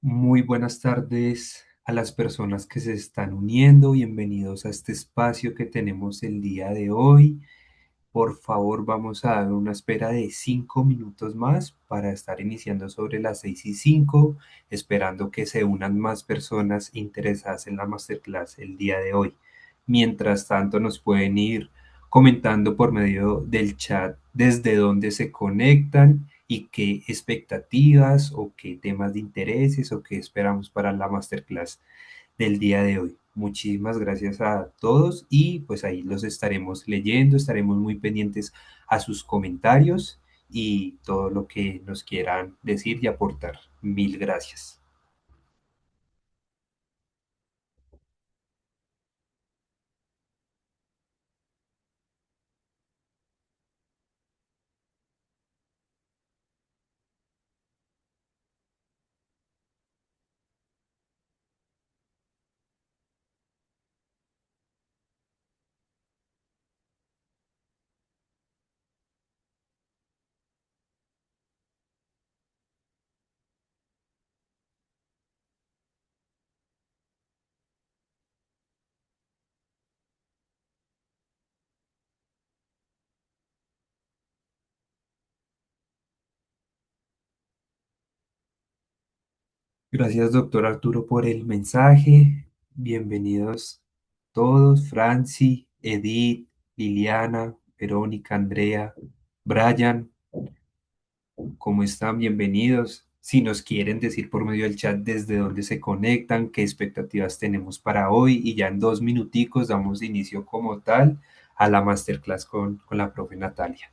Muy buenas tardes a las personas que se están uniendo. Bienvenidos a este espacio que tenemos el día de hoy. Por favor, vamos a dar una espera de 5 minutos más para estar iniciando sobre las 6:05, esperando que se unan más personas interesadas en la masterclass el día de hoy. Mientras tanto, nos pueden ir comentando por medio del chat desde dónde se conectan y qué expectativas o qué temas de intereses o qué esperamos para la masterclass del día de hoy. Muchísimas gracias a todos y pues ahí los estaremos leyendo, estaremos muy pendientes a sus comentarios y todo lo que nos quieran decir y aportar. Mil gracias. Gracias, doctor Arturo, por el mensaje. Bienvenidos todos, Franci, Edith, Liliana, Verónica, Andrea, Brian. ¿Cómo están? Bienvenidos. Si nos quieren decir por medio del chat desde dónde se conectan, qué expectativas tenemos para hoy y ya en 2 minuticos damos inicio como tal a la masterclass con la profe Natalia.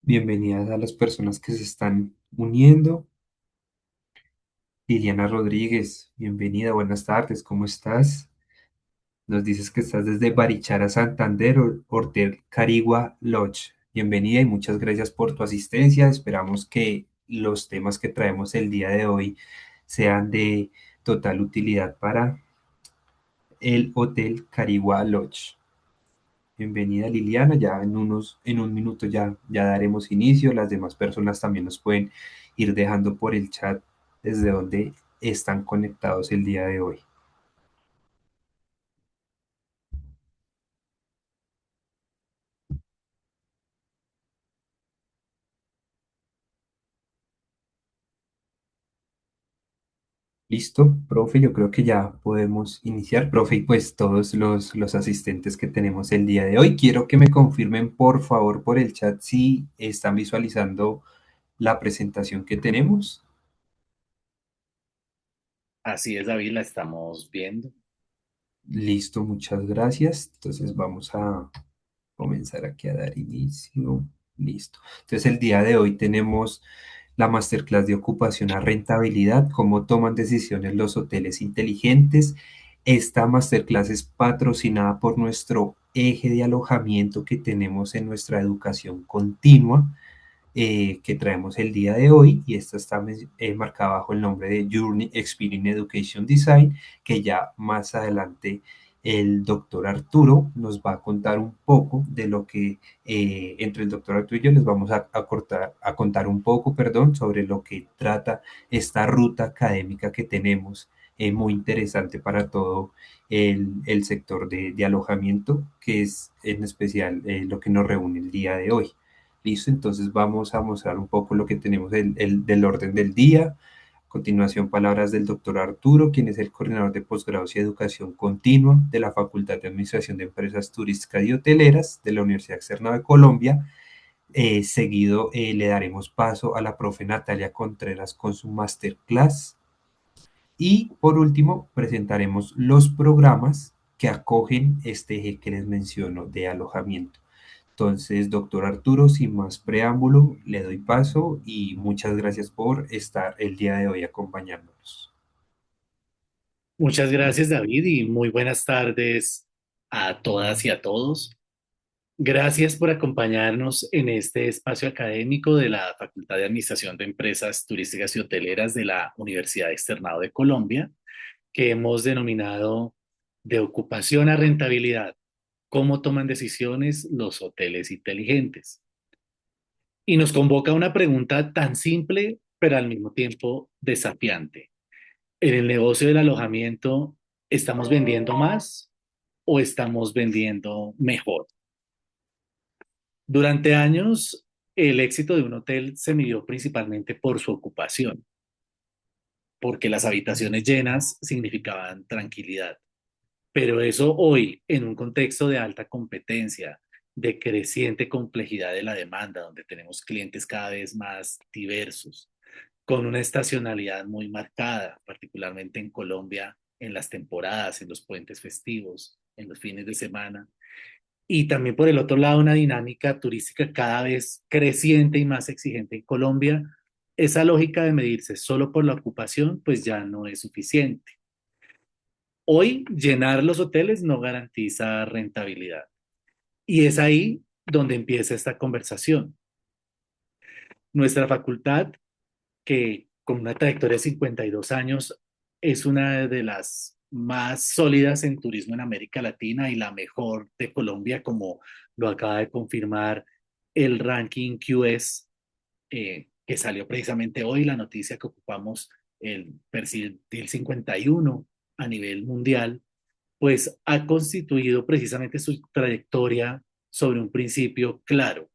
Bienvenidas a las personas que se están uniendo. Liliana Rodríguez, bienvenida, buenas tardes, ¿cómo estás? Nos dices que estás desde Barichara, Santander, Hotel Carigua Lodge. Bienvenida y muchas gracias por tu asistencia. Esperamos que los temas que traemos el día de hoy sean de total utilidad para el Hotel Carigua Lodge. Bienvenida Liliana, ya en un minuto ya daremos inicio. Las demás personas también nos pueden ir dejando por el chat desde donde están conectados el día de hoy. Listo, profe, yo creo que ya podemos iniciar, profe, y pues todos los asistentes que tenemos el día de hoy. Quiero que me confirmen, por favor, por el chat si están visualizando la presentación que tenemos. Así es, David, la estamos viendo. Listo, muchas gracias. Entonces vamos a comenzar aquí a dar inicio. Listo. Entonces el día de hoy tenemos la masterclass de ocupación a rentabilidad, cómo toman decisiones los hoteles inteligentes. Esta masterclass es patrocinada por nuestro eje de alojamiento que tenemos en nuestra educación continua que traemos el día de hoy y esta está marcada bajo el nombre de Journey Experience Education Design, que ya más adelante el doctor Arturo nos va a contar un poco de lo que entre el doctor Arturo y yo les vamos a contar un poco, perdón, sobre lo que trata esta ruta académica que tenemos, muy interesante para todo el sector de alojamiento, que es en especial lo que nos reúne el día de hoy. Listo, entonces vamos a mostrar un poco lo que tenemos del orden del día. continuación, palabras del doctor Arturo, quien es el coordinador de posgrados y educación continua de la Facultad de Administración de Empresas Turísticas y Hoteleras de la Universidad Externa de Colombia. Seguido le daremos paso a la profe Natalia Contreras con su masterclass. Y por último, presentaremos los programas que acogen este eje que les menciono de alojamiento. Entonces, doctor Arturo, sin más preámbulo, le doy paso y muchas gracias por estar el día de hoy acompañándonos. Muchas gracias, David, y muy buenas tardes a todas y a todos. Gracias por acompañarnos en este espacio académico de la Facultad de Administración de Empresas Turísticas y Hoteleras de la Universidad Externado de Colombia, que hemos denominado de ocupación a rentabilidad, cómo toman decisiones los hoteles inteligentes. Y nos convoca una pregunta tan simple, pero al mismo tiempo desafiante. En el negocio del alojamiento, ¿estamos vendiendo más o estamos vendiendo mejor? Durante años, el éxito de un hotel se midió principalmente por su ocupación, porque las habitaciones llenas significaban tranquilidad. Pero eso hoy, en un contexto de alta competencia, de creciente complejidad de la demanda, donde tenemos clientes cada vez más diversos, con una estacionalidad muy marcada, particularmente en Colombia, en las temporadas, en los puentes festivos, en los fines de semana. Y también por el otro lado, una dinámica turística cada vez creciente y más exigente en Colombia. Esa lógica de medirse solo por la ocupación, pues ya no es suficiente. Hoy, llenar los hoteles no garantiza rentabilidad. Y es ahí donde empieza esta conversación. Nuestra facultad, que con una trayectoria de 52 años es una de las más sólidas en turismo en América Latina y la mejor de Colombia, como lo acaba de confirmar el ranking QS, que salió precisamente hoy, la noticia que ocupamos el perfil del 51 a nivel mundial, pues ha constituido precisamente su trayectoria sobre un principio claro,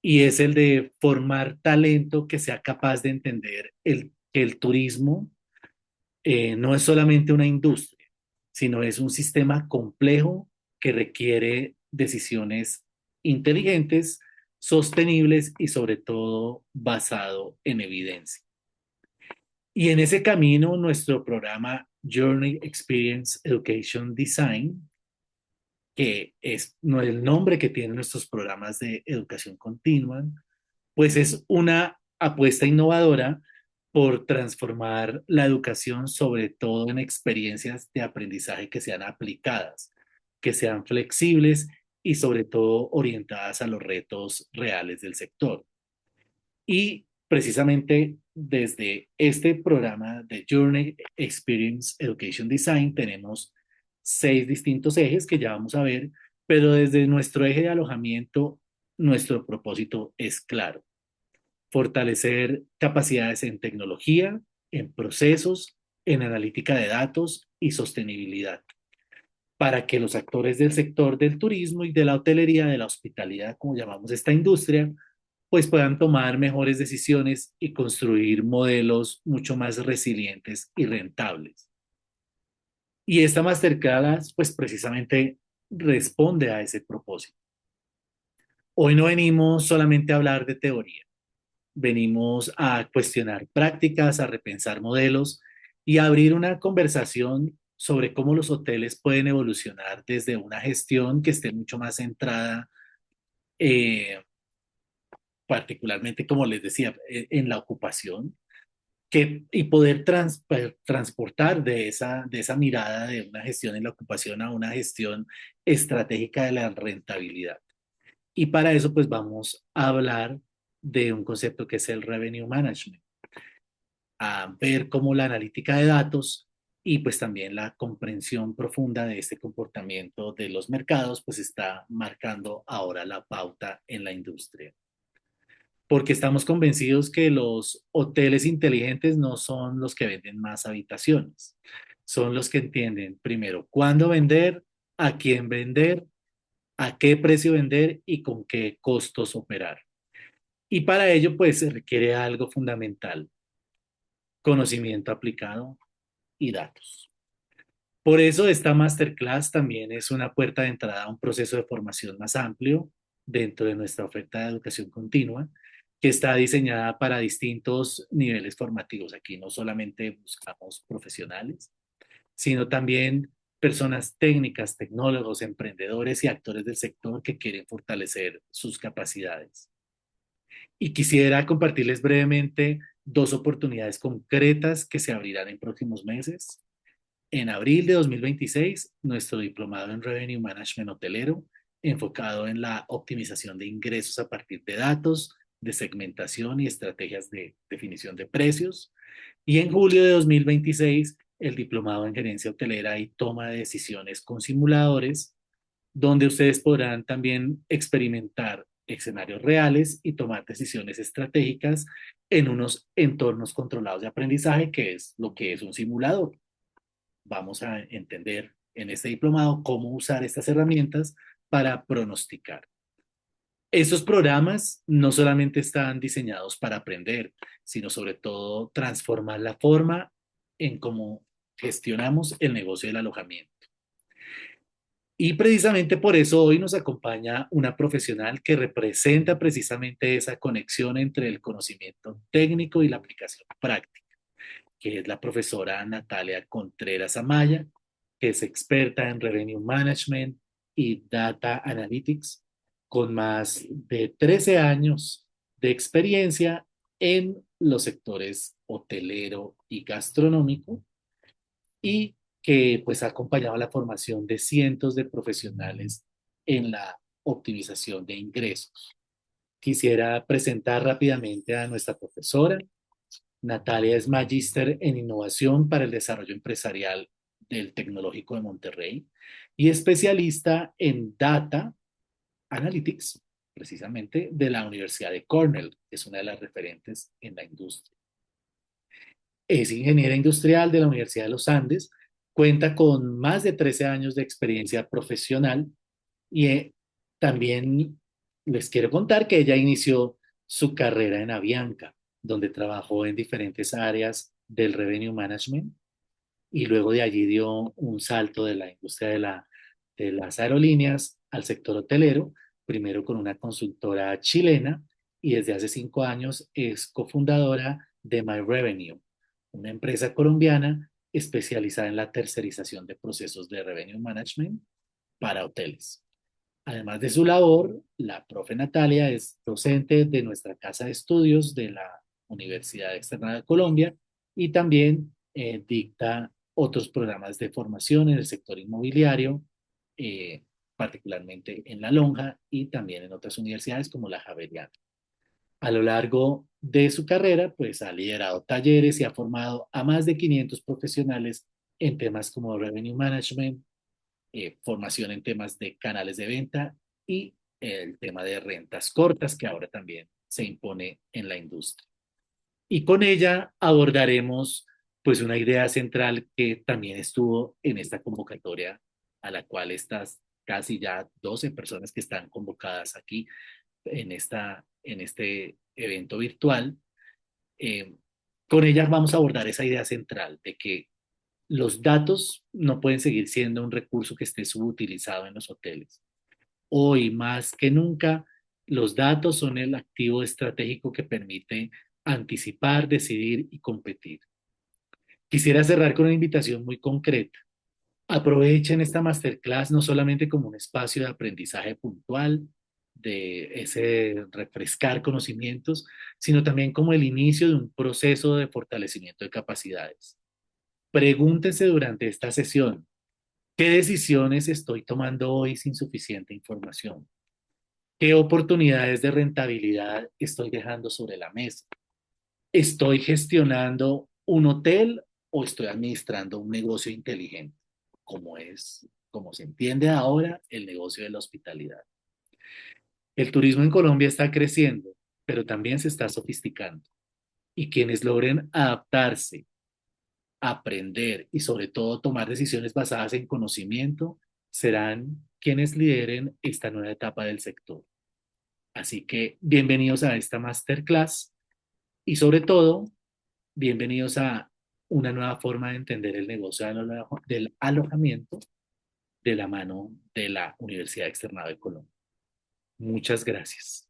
y es el de formar talento que sea capaz de entender que el turismo no es solamente una industria, sino es un sistema complejo que requiere decisiones inteligentes, sostenibles y sobre todo basado en evidencia. Y en ese camino, nuestro programa Journey Experience Education Design, que es no el nombre que tienen nuestros programas de educación continua, pues es una apuesta innovadora por transformar la educación, sobre todo en experiencias de aprendizaje que sean aplicadas, que sean flexibles y sobre todo orientadas a los retos reales del sector. Y precisamente desde este programa de Journey Experience Education Design tenemos 6 distintos ejes que ya vamos a ver, pero desde nuestro eje de alojamiento, nuestro propósito es claro: fortalecer capacidades en tecnología, en procesos, en analítica de datos y sostenibilidad, para que los actores del sector del turismo y de la hotelería, de la hospitalidad, como llamamos esta industria, pues puedan tomar mejores decisiones y construir modelos mucho más resilientes y rentables. Y esta masterclass, pues precisamente responde a ese propósito. Hoy no venimos solamente a hablar de teoría, venimos a cuestionar prácticas, a repensar modelos y a abrir una conversación sobre cómo los hoteles pueden evolucionar desde una gestión que esté mucho más centrada, eh, particularmente, como les decía, en la ocupación, y poder transportar de esa mirada de una gestión en la ocupación a una gestión estratégica de la rentabilidad. Y para eso, pues vamos a hablar de un concepto que es el revenue management, a ver cómo la analítica de datos y pues también la comprensión profunda de este comportamiento de los mercados, pues está marcando ahora la pauta en la industria. Porque estamos convencidos que los hoteles inteligentes no son los que venden más habitaciones, son los que entienden primero cuándo vender, a quién vender, a qué precio vender y con qué costos operar. Y para ello, pues se requiere algo fundamental: conocimiento aplicado y datos. Por eso esta masterclass también es una puerta de entrada a un proceso de formación más amplio dentro de nuestra oferta de educación continua, que está diseñada para distintos niveles formativos. Aquí no solamente buscamos profesionales, sino también personas técnicas, tecnólogos, emprendedores y actores del sector que quieren fortalecer sus capacidades. Y quisiera compartirles brevemente dos oportunidades concretas que se abrirán en próximos meses. En abril de 2026, nuestro diplomado en Revenue Management Hotelero, enfocado en la optimización de ingresos a partir de datos, de segmentación y estrategias de definición de precios. Y en julio de 2026, el diplomado en gerencia hotelera y toma de decisiones con simuladores, donde ustedes podrán también experimentar escenarios reales y tomar decisiones estratégicas en unos entornos controlados de aprendizaje, que es lo que es un simulador. Vamos a entender en este diplomado cómo usar estas herramientas para pronosticar. Estos programas no solamente están diseñados para aprender, sino sobre todo transformar la forma en cómo gestionamos el negocio del alojamiento. Y precisamente por eso hoy nos acompaña una profesional que representa precisamente esa conexión entre el conocimiento técnico y la aplicación práctica, que es la profesora Natalia Contreras Amaya, que es experta en Revenue Management y Data Analytics, con más de 13 años de experiencia en los sectores hotelero y gastronómico, y que pues ha acompañado la formación de cientos de profesionales en la optimización de ingresos. Quisiera presentar rápidamente a nuestra profesora. Natalia es magíster en innovación para el desarrollo empresarial del Tecnológico de Monterrey y especialista en Data Analytics, precisamente de la Universidad de Cornell, que es una de las referentes en la industria. Es ingeniera industrial de la Universidad de los Andes, cuenta con más de 13 años de experiencia profesional y también les quiero contar que ella inició su carrera en Avianca, donde trabajó en diferentes áreas del revenue management y luego de allí dio un salto de la industria de las aerolíneas al sector hotelero, primero con una consultora chilena y desde hace 5 años es cofundadora de My Revenue, una empresa colombiana especializada en la tercerización de procesos de revenue management para hoteles. Además de su labor, la profe Natalia es docente de nuestra casa de estudios de la Universidad Externa de Colombia y también dicta otros programas de formación en el sector inmobiliario, eh, particularmente en La Lonja y también en otras universidades como la Javeriana. A lo largo de su carrera, pues ha liderado talleres y ha formado a más de 500 profesionales en temas como Revenue Management, formación en temas de canales de venta y el tema de rentas cortas, que ahora también se impone en la industria. Y con ella abordaremos pues una idea central que también estuvo en esta convocatoria, a la cual estas casi ya 12 personas que están convocadas aquí en este evento virtual, eh, con ella vamos a abordar esa idea central de que los datos no pueden seguir siendo un recurso que esté subutilizado en los hoteles. Hoy más que nunca, los datos son el activo estratégico que permite anticipar, decidir y competir. Quisiera cerrar con una invitación muy concreta. Aprovechen esta masterclass no solamente como un espacio de aprendizaje puntual, de ese refrescar conocimientos, sino también como el inicio de un proceso de fortalecimiento de capacidades. Pregúntense durante esta sesión, ¿qué decisiones estoy tomando hoy sin suficiente información? ¿Qué oportunidades de rentabilidad estoy dejando sobre la mesa? ¿Estoy gestionando un hotel o estoy administrando un negocio inteligente? Como se entiende ahora, el negocio de la hospitalidad. El turismo en Colombia está creciendo, pero también se está sofisticando. Y quienes logren adaptarse, aprender y sobre todo tomar decisiones basadas en conocimiento serán quienes lideren esta nueva etapa del sector. Así que bienvenidos a esta masterclass y sobre todo Bienvenidos a una nueva forma de entender el negocio del alojamiento de la mano de la Universidad Externado de Colombia. Muchas gracias.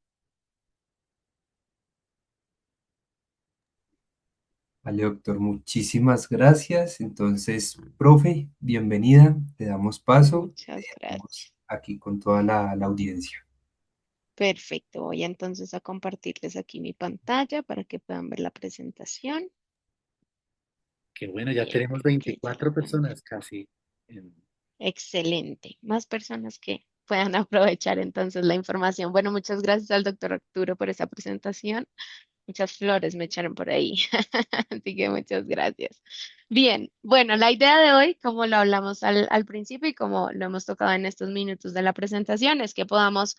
Vale, doctor, muchísimas gracias. Entonces, profe, bienvenida, le damos paso. Muchas Estamos gracias. aquí con toda la audiencia. Perfecto. Voy entonces a compartirles aquí mi pantalla para que puedan ver la presentación. Qué bueno, ya Bien, tenemos que ya la 24 tengo. personas casi. en- Excelente. Más personas que puedan aprovechar entonces la información. Bueno, muchas gracias al doctor Arturo por esa presentación. Muchas flores me echaron por ahí. Así que muchas gracias. Bien, bueno, la idea de hoy, como lo hablamos al principio y como lo hemos tocado en estos minutos de la presentación, es que podamos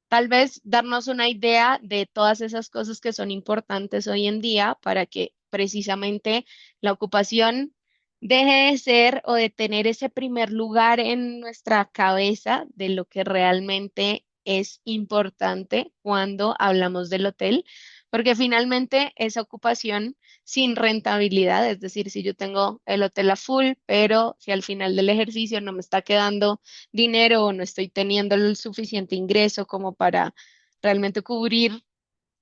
tal vez darnos una idea de todas esas cosas que son importantes hoy en día para que precisamente la ocupación deje de ser o de tener ese primer lugar en nuestra cabeza de lo que realmente es importante cuando hablamos del hotel, porque finalmente esa ocupación sin rentabilidad, es decir, si yo tengo el hotel a full, pero si al final del ejercicio no me está quedando dinero o no estoy teniendo el suficiente ingreso como para realmente cubrir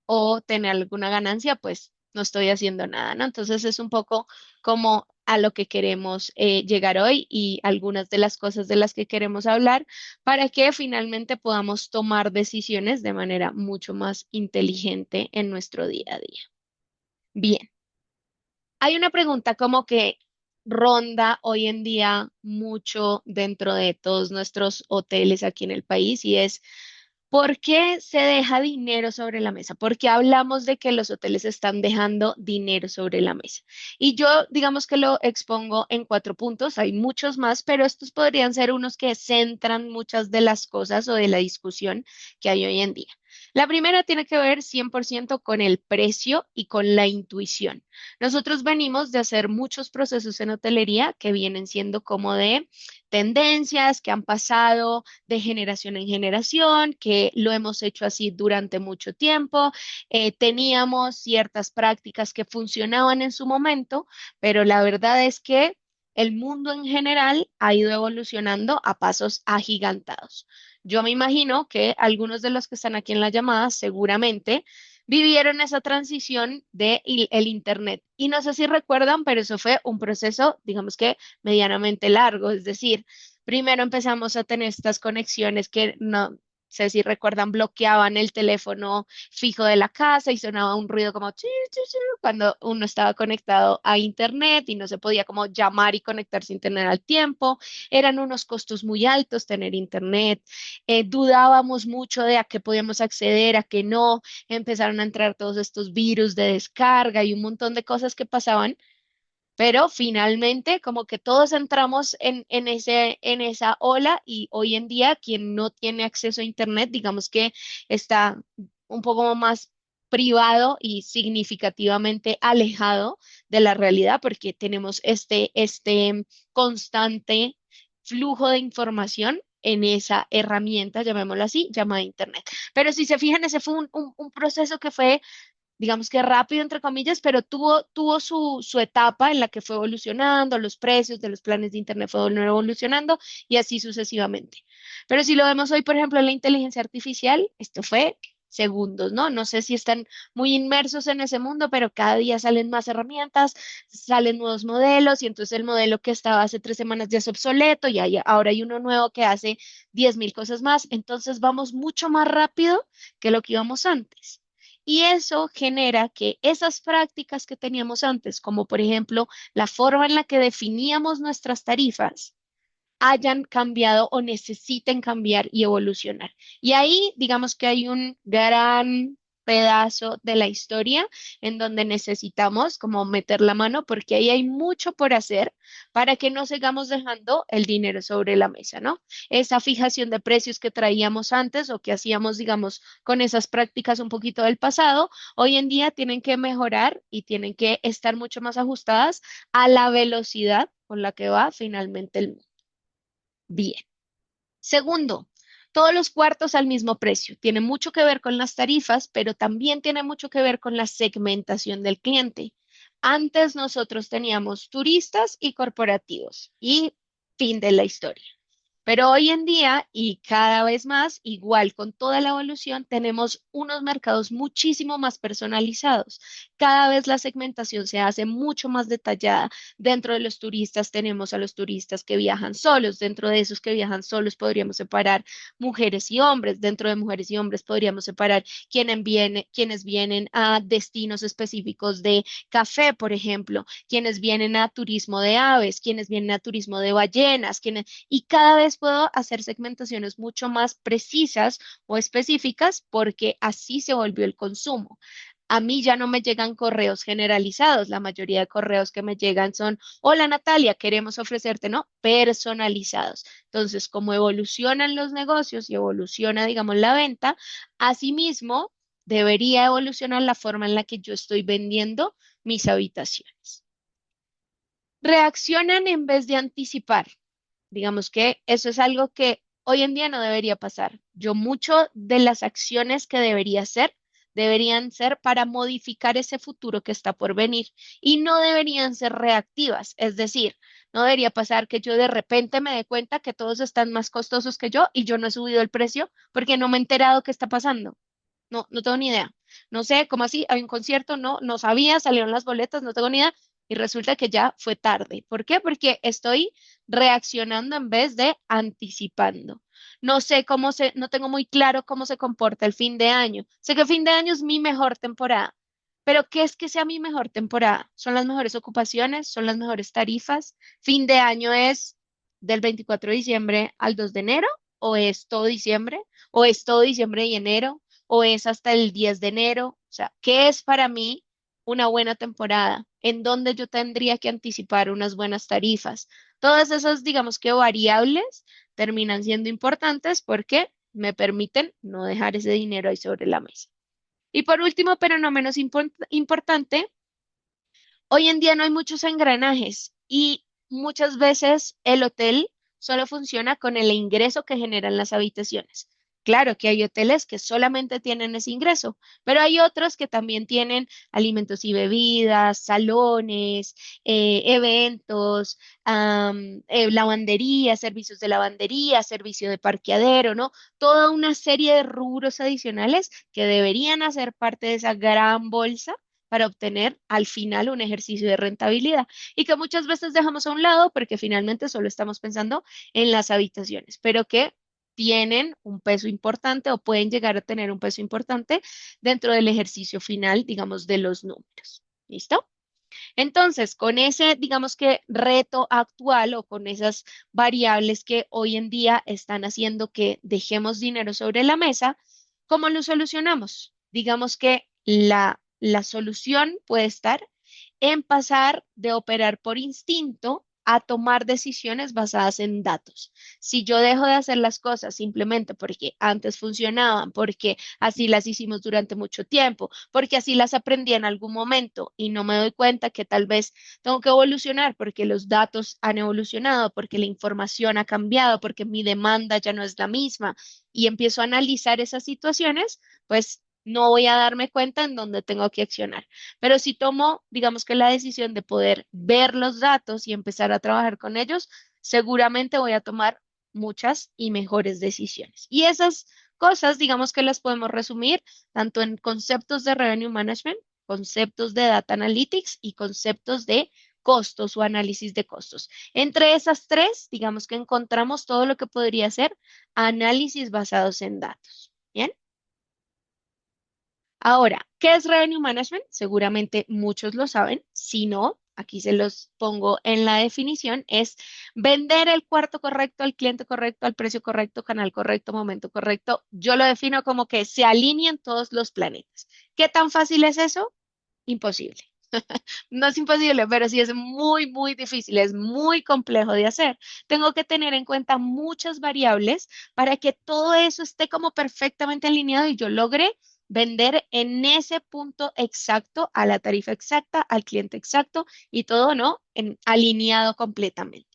o tener alguna ganancia, pues no estoy haciendo nada, ¿no? Entonces es un poco como a lo que queremos llegar hoy y algunas de las cosas de las que queremos hablar para que finalmente podamos tomar decisiones de manera mucho más inteligente en nuestro día a día. Bien, hay una pregunta como que ronda hoy en día mucho dentro de todos nuestros hoteles aquí en el país y es, ¿por qué se deja dinero sobre la mesa? ¿Por qué hablamos de que los hoteles están dejando dinero sobre la mesa? Y yo, digamos que lo expongo en cuatro puntos, hay muchos más, pero estos podrían ser unos que centran muchas de las cosas o de la discusión que hay hoy en día. La primera tiene que ver 100% con el precio y con la intuición. Nosotros venimos de hacer muchos procesos en hotelería que vienen siendo como de tendencias que han pasado de generación en generación, que lo hemos hecho así durante mucho tiempo. Teníamos ciertas prácticas que funcionaban en su momento, pero la verdad es que el mundo en general ha ido evolucionando a pasos agigantados. Yo me imagino que algunos de los que están aquí en la llamada seguramente vivieron esa transición de el Internet. Y no sé si recuerdan, pero eso fue un proceso, digamos que medianamente largo. Es decir, primero empezamos a tener estas conexiones que no sé si recuerdan, bloqueaban el teléfono fijo de la casa y sonaba un ruido como chi, chi, chi, cuando uno estaba conectado a Internet y no se podía como llamar y conectar sin tener al tiempo. Eran unos costos muy altos tener Internet. Dudábamos mucho de a qué podíamos acceder, a qué no. Empezaron a entrar todos estos virus de descarga y un montón de cosas que pasaban, pero finalmente como que todos entramos en esa ola y hoy en día quien no tiene acceso a Internet, digamos que está un poco más privado y significativamente alejado de la realidad porque tenemos este constante flujo de información en esa herramienta, llamémoslo así, llamada Internet. Pero si se fijan, ese fue un proceso que fue digamos que rápido, entre comillas, pero tuvo su etapa en la que fue evolucionando, los precios de los planes de Internet fueron evolucionando y así sucesivamente. Pero si lo vemos hoy, por ejemplo, en la inteligencia artificial, esto fue segundos, ¿no? No sé si están muy inmersos en ese mundo, pero cada día salen más herramientas, salen nuevos modelos y entonces el modelo que estaba hace 3 semanas ya es obsoleto y ahora hay uno nuevo que hace 10.000 cosas más. Entonces vamos mucho más rápido que lo que íbamos antes. Y eso genera que esas prácticas que teníamos antes, como por ejemplo la forma en la que definíamos nuestras tarifas, hayan cambiado o necesiten cambiar y evolucionar. Y ahí, digamos que hay un gran pedazo de la historia en donde necesitamos como meter la mano porque ahí hay mucho por hacer para que no sigamos dejando el dinero sobre la mesa, ¿no? Esa fijación de precios que traíamos antes o que hacíamos, digamos, con esas prácticas un poquito del pasado, hoy en día tienen que mejorar y tienen que estar mucho más ajustadas a la velocidad con la que va finalmente el mundo. Bien. Segundo, todos los cuartos al mismo precio. Tiene mucho que ver con las tarifas, pero también tiene mucho que ver con la segmentación del cliente. Antes nosotros teníamos turistas y corporativos y fin de la historia. Pero hoy en día y cada vez más, igual con toda la evolución, tenemos unos mercados muchísimo más personalizados. Cada vez la segmentación se hace mucho más detallada. Dentro de los turistas tenemos a los turistas que viajan solos. Dentro de esos que viajan solos podríamos separar mujeres y hombres. Dentro de mujeres y hombres podríamos separar quienes vienen a destinos específicos de café, por ejemplo, quienes vienen a turismo de aves, quienes vienen a turismo de ballenas, y cada vez puedo hacer segmentaciones mucho más precisas o específicas porque así se volvió el consumo. A mí ya no me llegan correos generalizados. La mayoría de correos que me llegan son, hola Natalia, queremos ofrecerte, ¿no? Personalizados. Entonces, como evolucionan los negocios y evoluciona, digamos, la venta, asimismo, debería evolucionar la forma en la que yo estoy vendiendo mis habitaciones. Reaccionan en vez de anticipar. Digamos que eso es algo que hoy en día no debería pasar. Yo mucho de las acciones que debería hacer deberían ser para modificar ese futuro que está por venir y no deberían ser reactivas. Es decir, no debería pasar que yo de repente me dé cuenta que todos están más costosos que yo y yo no he subido el precio porque no me he enterado qué está pasando. No, no tengo ni idea. No sé, ¿cómo así? Hay un concierto, no, no sabía, salieron las boletas, no tengo ni idea. Y resulta que ya fue tarde. ¿Por qué? Porque estoy reaccionando en vez de anticipando. No sé no tengo muy claro cómo se comporta el fin de año. Sé que fin de año es mi mejor temporada, pero ¿qué es que sea mi mejor temporada? ¿Son las mejores ocupaciones? ¿Son las mejores tarifas? ¿Fin de año es del 24 de diciembre al 2 de enero? ¿O es todo diciembre? ¿O es todo diciembre y enero? ¿O es hasta el 10 de enero? O sea, ¿qué es para mí una buena temporada? ¿En dónde yo tendría que anticipar unas buenas tarifas? Todas esas, digamos que variables terminan siendo importantes porque me permiten no dejar ese dinero ahí sobre la mesa. Y por último, pero no menos importante, hoy en día no hay muchos engranajes y muchas veces el hotel solo funciona con el ingreso que generan las habitaciones. Claro que hay hoteles que solamente tienen ese ingreso, pero hay otros que también tienen alimentos y bebidas, salones, eventos, lavandería, servicios de lavandería, servicio de parqueadero, ¿no? Toda una serie de rubros adicionales que deberían hacer parte de esa gran bolsa para obtener al final un ejercicio de rentabilidad y que muchas veces dejamos a un lado porque finalmente solo estamos pensando en las habitaciones, pero que tienen un peso importante o pueden llegar a tener un peso importante dentro del ejercicio final, digamos, de los números. ¿Listo? Entonces, con ese, digamos que reto actual o con esas variables que hoy en día están haciendo que dejemos dinero sobre la mesa, ¿cómo lo solucionamos? Digamos que la solución puede estar en pasar de operar por instinto a tomar decisiones basadas en datos. Si yo dejo de hacer las cosas simplemente porque antes funcionaban, porque así las hicimos durante mucho tiempo, porque así las aprendí en algún momento y no me doy cuenta que tal vez tengo que evolucionar porque los datos han evolucionado, porque la información ha cambiado, porque mi demanda ya no es la misma y empiezo a analizar esas situaciones, pues no voy a darme cuenta en dónde tengo que accionar. Pero si tomo, digamos que la decisión de poder ver los datos y empezar a trabajar con ellos, seguramente voy a tomar muchas y mejores decisiones. Y esas cosas, digamos que las podemos resumir tanto en conceptos de revenue management, conceptos de data analytics y conceptos de costos o análisis de costos. Entre esas tres, digamos que encontramos todo lo que podría ser análisis basados en datos. ¿Bien? Ahora, ¿qué es Revenue Management? Seguramente muchos lo saben. Si no, aquí se los pongo en la definición. Es vender el cuarto correcto al cliente correcto, al precio correcto, canal correcto, momento correcto. Yo lo defino como que se alinean todos los planetas. ¿Qué tan fácil es eso? Imposible. No es imposible, pero sí es muy, muy difícil, es muy complejo de hacer. Tengo que tener en cuenta muchas variables para que todo eso esté como perfectamente alineado y yo logre vender en ese punto exacto, a la tarifa exacta, al cliente exacto y todo, ¿no? Alineado completamente.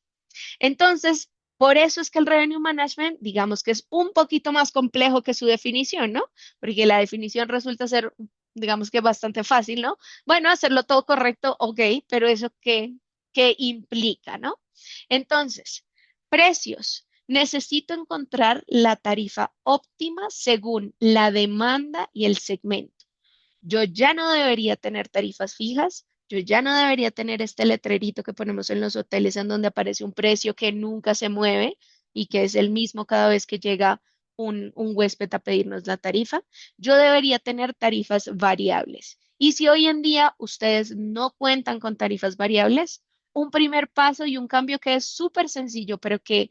Entonces, por eso es que el revenue management, digamos que es un poquito más complejo que su definición, ¿no? Porque la definición resulta ser digamos que bastante fácil, ¿no? Bueno, hacerlo todo correcto, ok, pero eso qué implica, ¿no? Entonces, precios. Necesito encontrar la tarifa óptima según la demanda y el segmento. Yo ya no debería tener tarifas fijas, yo ya no debería tener este letrerito que ponemos en los hoteles en donde aparece un precio que nunca se mueve y que es el mismo cada vez que llega un huésped a pedirnos la tarifa. Yo debería tener tarifas variables. Y si hoy en día ustedes no cuentan con tarifas variables, un primer paso y un cambio que es súper sencillo, pero que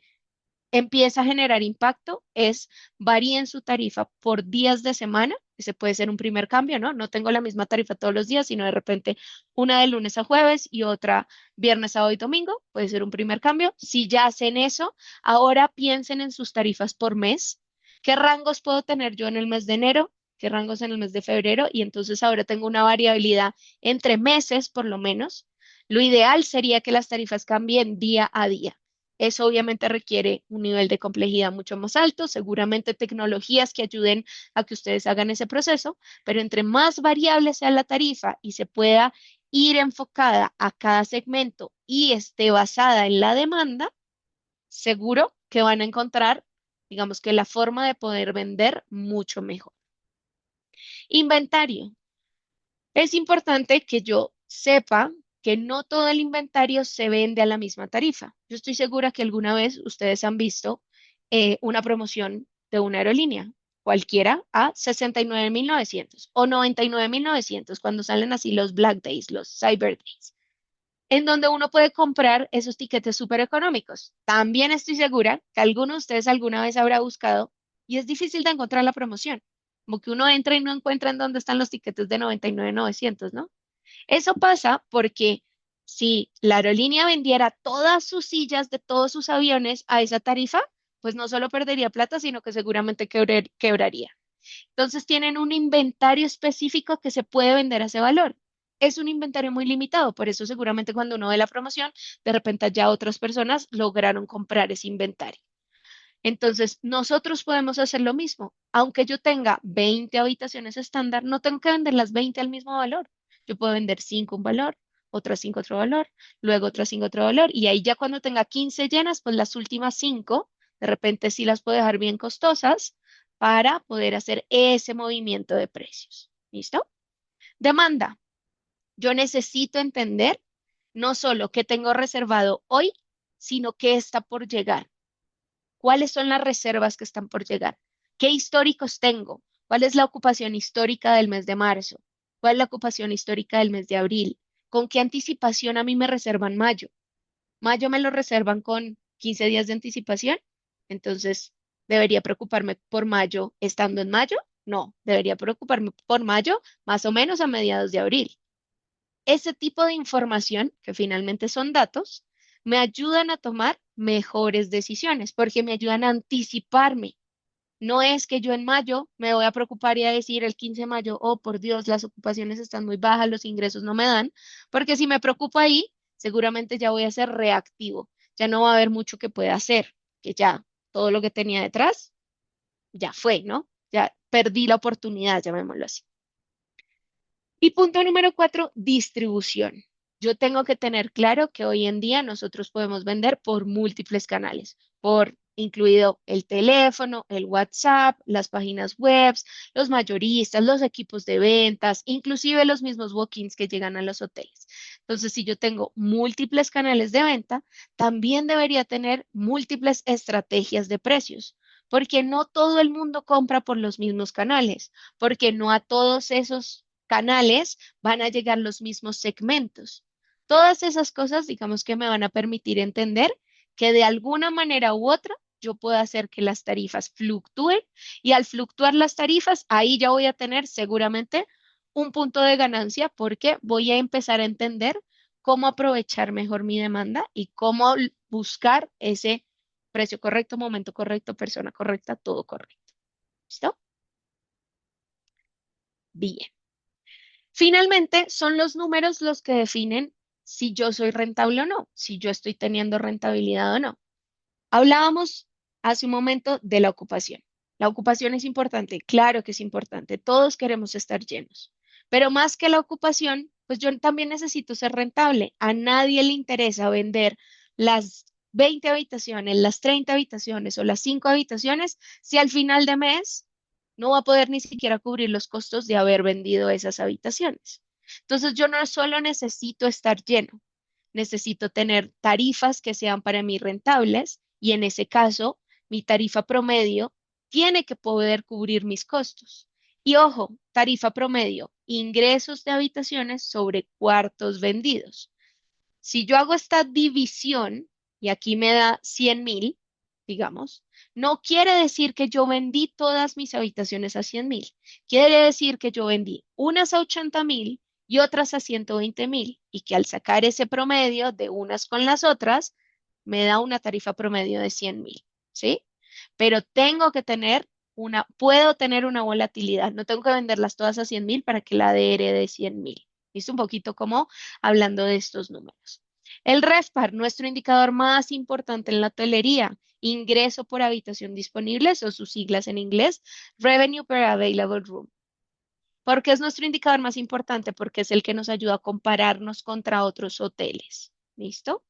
empieza a generar impacto es varíen su tarifa por días de semana. Ese puede ser un primer cambio, ¿no? No tengo la misma tarifa todos los días, sino de repente una de lunes a jueves y otra viernes, sábado y domingo. Puede ser un primer cambio. Si ya hacen eso, ahora piensen en sus tarifas por mes. ¿Qué rangos puedo tener yo en el mes de enero? ¿Qué rangos en el mes de febrero? Y entonces ahora tengo una variabilidad entre meses, por lo menos. Lo ideal sería que las tarifas cambien día a día. Eso obviamente requiere un nivel de complejidad mucho más alto, seguramente tecnologías que ayuden a que ustedes hagan ese proceso, pero entre más variable sea la tarifa y se pueda ir enfocada a cada segmento y esté basada en la demanda, seguro que van a encontrar, digamos que la forma de poder vender mucho mejor. Inventario. Es importante que yo sepa que no todo el inventario se vende a la misma tarifa. Yo estoy segura que alguna vez ustedes han visto una promoción de una aerolínea, cualquiera, a 69.900 o 99.900 cuando salen así los Black Days, los Cyber Days, en donde uno puede comprar esos tiquetes súper económicos. También estoy segura que alguno de ustedes alguna vez habrá buscado y es difícil de encontrar la promoción. Como que uno entra y no encuentra en dónde están los tiquetes de 99.900, ¿no? Eso pasa porque si la aerolínea vendiera todas sus sillas de todos sus aviones a esa tarifa, pues no solo perdería plata, sino que seguramente quebraría. Entonces tienen un inventario específico que se puede vender a ese valor. Es un inventario muy limitado, por eso seguramente cuando uno ve la promoción, de repente ya otras personas lograron comprar ese inventario. Entonces, nosotros podemos hacer lo mismo. Aunque yo tenga 20 habitaciones estándar, no tengo que vender las 20 al mismo valor. Yo puedo vender 5 un valor, otras 5 otro valor, luego otras 5 otro valor, y ahí ya cuando tenga 15 llenas, pues las últimas 5, de repente sí las puedo dejar bien costosas para poder hacer ese movimiento de precios. ¿Listo? Demanda. Yo necesito entender no solo qué tengo reservado hoy, sino qué está por llegar. ¿Cuáles son las reservas que están por llegar? ¿Qué históricos tengo? ¿Cuál es la ocupación histórica del mes de marzo? ¿Cuál es la ocupación histórica del mes de abril? ¿Con qué anticipación a mí me reservan mayo? Mayo me lo reservan con 15 días de anticipación. Entonces, ¿debería preocuparme por mayo estando en mayo? No, debería preocuparme por mayo más o menos a mediados de abril. Ese tipo de información, que finalmente son datos, me ayudan a tomar mejores decisiones porque me ayudan a anticiparme. No es que yo en mayo me voy a preocupar y a decir el 15 de mayo, oh por Dios, las ocupaciones están muy bajas, los ingresos no me dan, porque si me preocupo ahí, seguramente ya voy a ser reactivo, ya no va a haber mucho que pueda hacer, que ya todo lo que tenía detrás ya fue, ¿no? Ya perdí la oportunidad, llamémoslo así. Y punto número 4, distribución. Yo tengo que tener claro que hoy en día nosotros podemos vender por múltiples canales, por incluido el teléfono, el WhatsApp, las páginas web, los mayoristas, los equipos de ventas, inclusive los mismos walk-ins que llegan a los hoteles. Entonces, si yo tengo múltiples canales de venta, también debería tener múltiples estrategias de precios, porque no todo el mundo compra por los mismos canales, porque no a todos esos canales van a llegar los mismos segmentos. Todas esas cosas, digamos que me van a permitir entender que de alguna manera u otra yo puedo hacer que las tarifas fluctúen y al fluctuar las tarifas, ahí ya voy a tener seguramente un punto de ganancia porque voy a empezar a entender cómo aprovechar mejor mi demanda y cómo buscar ese precio correcto, momento correcto, persona correcta, todo correcto. ¿Listo? Bien. Finalmente, son los números los que definen si yo soy rentable o no, si yo estoy teniendo rentabilidad o no. Hablábamos hace un momento de la ocupación. La ocupación es importante, claro que es importante, todos queremos estar llenos, Pero más que la ocupación, pues yo también necesito ser rentable. A nadie le interesa vender las 20 habitaciones, las 30 habitaciones o las 5 habitaciones si al final de mes no va a poder ni siquiera cubrir los costos de haber vendido esas habitaciones. Entonces yo no solo necesito estar lleno, necesito tener tarifas que sean para mí rentables y en ese caso mi tarifa promedio tiene que poder cubrir mis costos. Y ojo, tarifa promedio, ingresos de habitaciones sobre cuartos vendidos. Si yo hago esta división y aquí me da 100.000, digamos, no quiere decir que yo vendí todas mis habitaciones a 100.000. Quiere decir que yo vendí unas a 80.000 y otras a 120.000 y que al sacar ese promedio de unas con las otras, me da una tarifa promedio de 100.000, ¿sí? Pero tengo que tener puedo tener una volatilidad, no tengo que venderlas todas a 100.000 para que la ADR de 100.000. Es un poquito como hablando de estos números. El RevPAR, nuestro indicador más importante en la hotelería, ingreso por habitación disponible, o sus siglas en inglés, Revenue per Available Room. ¿Por qué es nuestro indicador más importante? Porque es el que nos ayuda a compararnos contra otros hoteles. ¿Listo?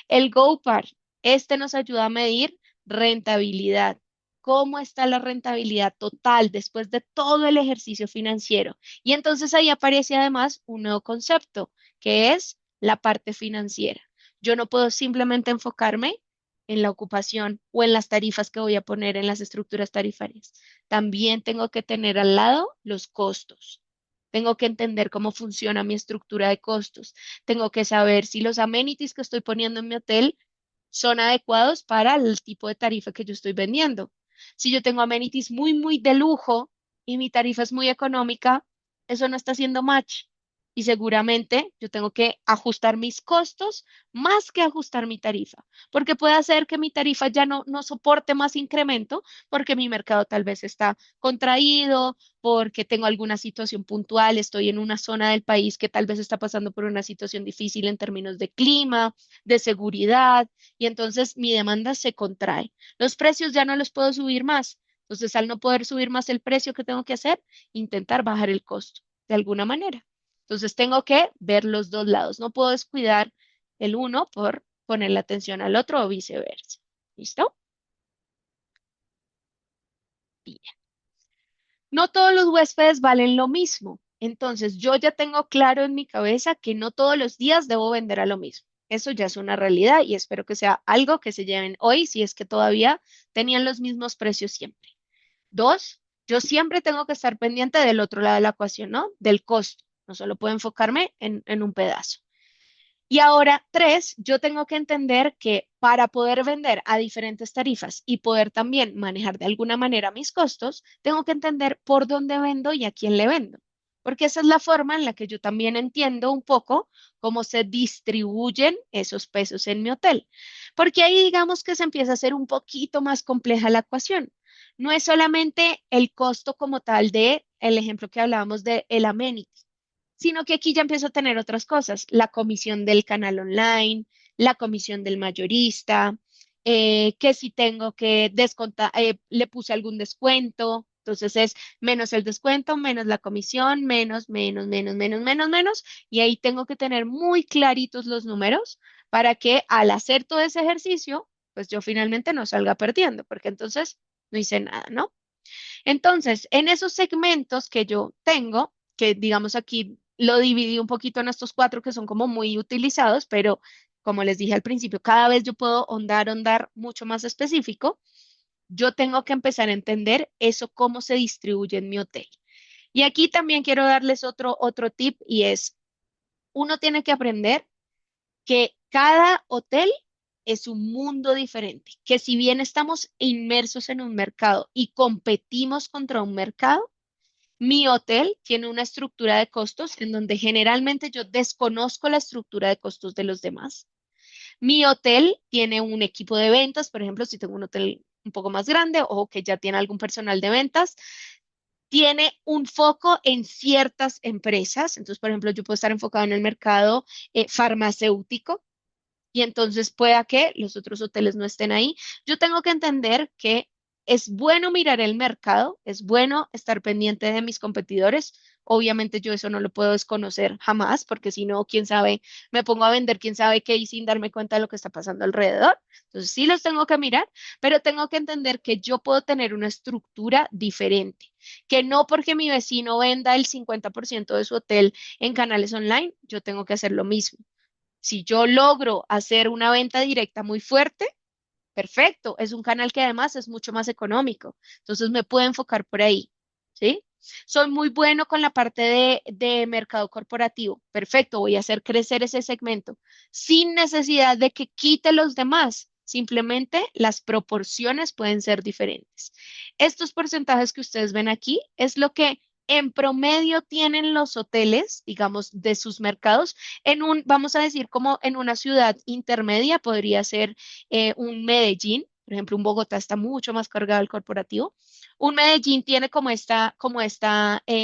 El GoPar, este nos ayuda a medir rentabilidad. ¿Cómo está la rentabilidad total después de todo el ejercicio financiero? Y entonces ahí aparece además un nuevo concepto, que es la parte financiera. Yo no puedo simplemente enfocarme en la ocupación o en las tarifas que voy a poner en las estructuras tarifarias. También tengo que tener al lado los costos. Tengo que entender cómo funciona mi estructura de costos. Tengo que saber si los amenities que estoy poniendo en mi hotel son adecuados para el tipo de tarifa que yo estoy vendiendo. Si yo tengo amenities muy, muy de lujo y mi tarifa es muy económica, eso no está haciendo match. Y seguramente yo tengo que ajustar mis costos más que ajustar mi tarifa, porque puede hacer que mi tarifa ya no soporte más incremento, porque mi mercado tal vez está contraído, porque tengo alguna situación puntual, estoy en una zona del país que tal vez está pasando por una situación difícil en términos de clima, de seguridad, y entonces mi demanda se contrae. Los precios ya no los puedo subir más. Entonces, al no poder subir más el precio que tengo que hacer, intentar bajar el costo de alguna manera. Entonces, tengo que ver los dos lados. No puedo descuidar el uno por ponerle atención al otro o viceversa. ¿Listo? Bien. No todos los huéspedes valen lo mismo. Entonces, yo ya tengo claro en mi cabeza que no todos los días debo vender a lo mismo. Eso ya es una realidad y espero que sea algo que se lleven hoy si es que todavía tenían los mismos precios siempre. Dos, yo siempre tengo que estar pendiente del otro lado de la ecuación, ¿no? Del costo. No solo puedo enfocarme en un pedazo. Y ahora, tres, yo tengo que entender que para poder vender a diferentes tarifas y poder también manejar de alguna manera mis costos, tengo que entender por dónde vendo y a quién le vendo. Porque esa es la forma en la que yo también entiendo un poco cómo se distribuyen esos pesos en mi hotel. Porque ahí digamos que se empieza a hacer un poquito más compleja la ecuación. No es solamente el costo como tal de el ejemplo que hablábamos de el amenity, sino que aquí ya empiezo a tener otras cosas, la comisión del canal online, la comisión del mayorista, que si tengo que descontar, le puse algún descuento, entonces es menos el descuento, menos la comisión, menos, y ahí tengo que tener muy claritos los números para que al hacer todo ese ejercicio, pues yo finalmente no salga perdiendo, porque entonces no hice nada, ¿no? Entonces, en esos segmentos que yo tengo, que digamos aquí lo dividí un poquito en estos cuatro que son como muy utilizados, pero como les dije al principio, cada vez yo puedo ahondar mucho más específico. Yo tengo que empezar a entender eso, cómo se distribuye en mi hotel. Y aquí también quiero darles otro tip y es, uno tiene que aprender que cada hotel es un mundo diferente, que si bien estamos inmersos en un mercado y competimos contra un mercado, mi hotel tiene una estructura de costos en donde generalmente yo desconozco la estructura de costos de los demás. Mi hotel tiene un equipo de ventas, por ejemplo, si tengo un hotel un poco más grande o que ya tiene algún personal de ventas, tiene un foco en ciertas empresas. Entonces, por ejemplo, yo puedo estar enfocado en el mercado farmacéutico y entonces pueda que los otros hoteles no estén ahí. Yo tengo que entender que es bueno mirar el mercado, es bueno estar pendiente de mis competidores, Obviamente yo eso no lo puedo desconocer jamás, porque si no, quién sabe, me pongo a vender quién sabe qué y sin darme cuenta de lo que está pasando alrededor. Entonces sí los tengo que mirar, pero tengo que entender que yo puedo tener una estructura diferente, que no porque mi vecino venda el 50% de su hotel en canales online, yo tengo que hacer lo mismo. Si yo logro hacer una venta directa muy fuerte, perfecto, es un canal que además es mucho más económico, entonces me puedo enfocar por ahí, ¿sí? Soy muy bueno con la parte de mercado corporativo, perfecto, voy a hacer crecer ese segmento sin necesidad de que quite los demás, simplemente las proporciones pueden ser diferentes. Estos porcentajes que ustedes ven aquí es lo que en promedio tienen los hoteles, digamos, de sus mercados en un, vamos a decir, como en una ciudad intermedia, podría ser un Medellín, por ejemplo, un Bogotá está mucho más cargado al corporativo. Un Medellín tiene como esta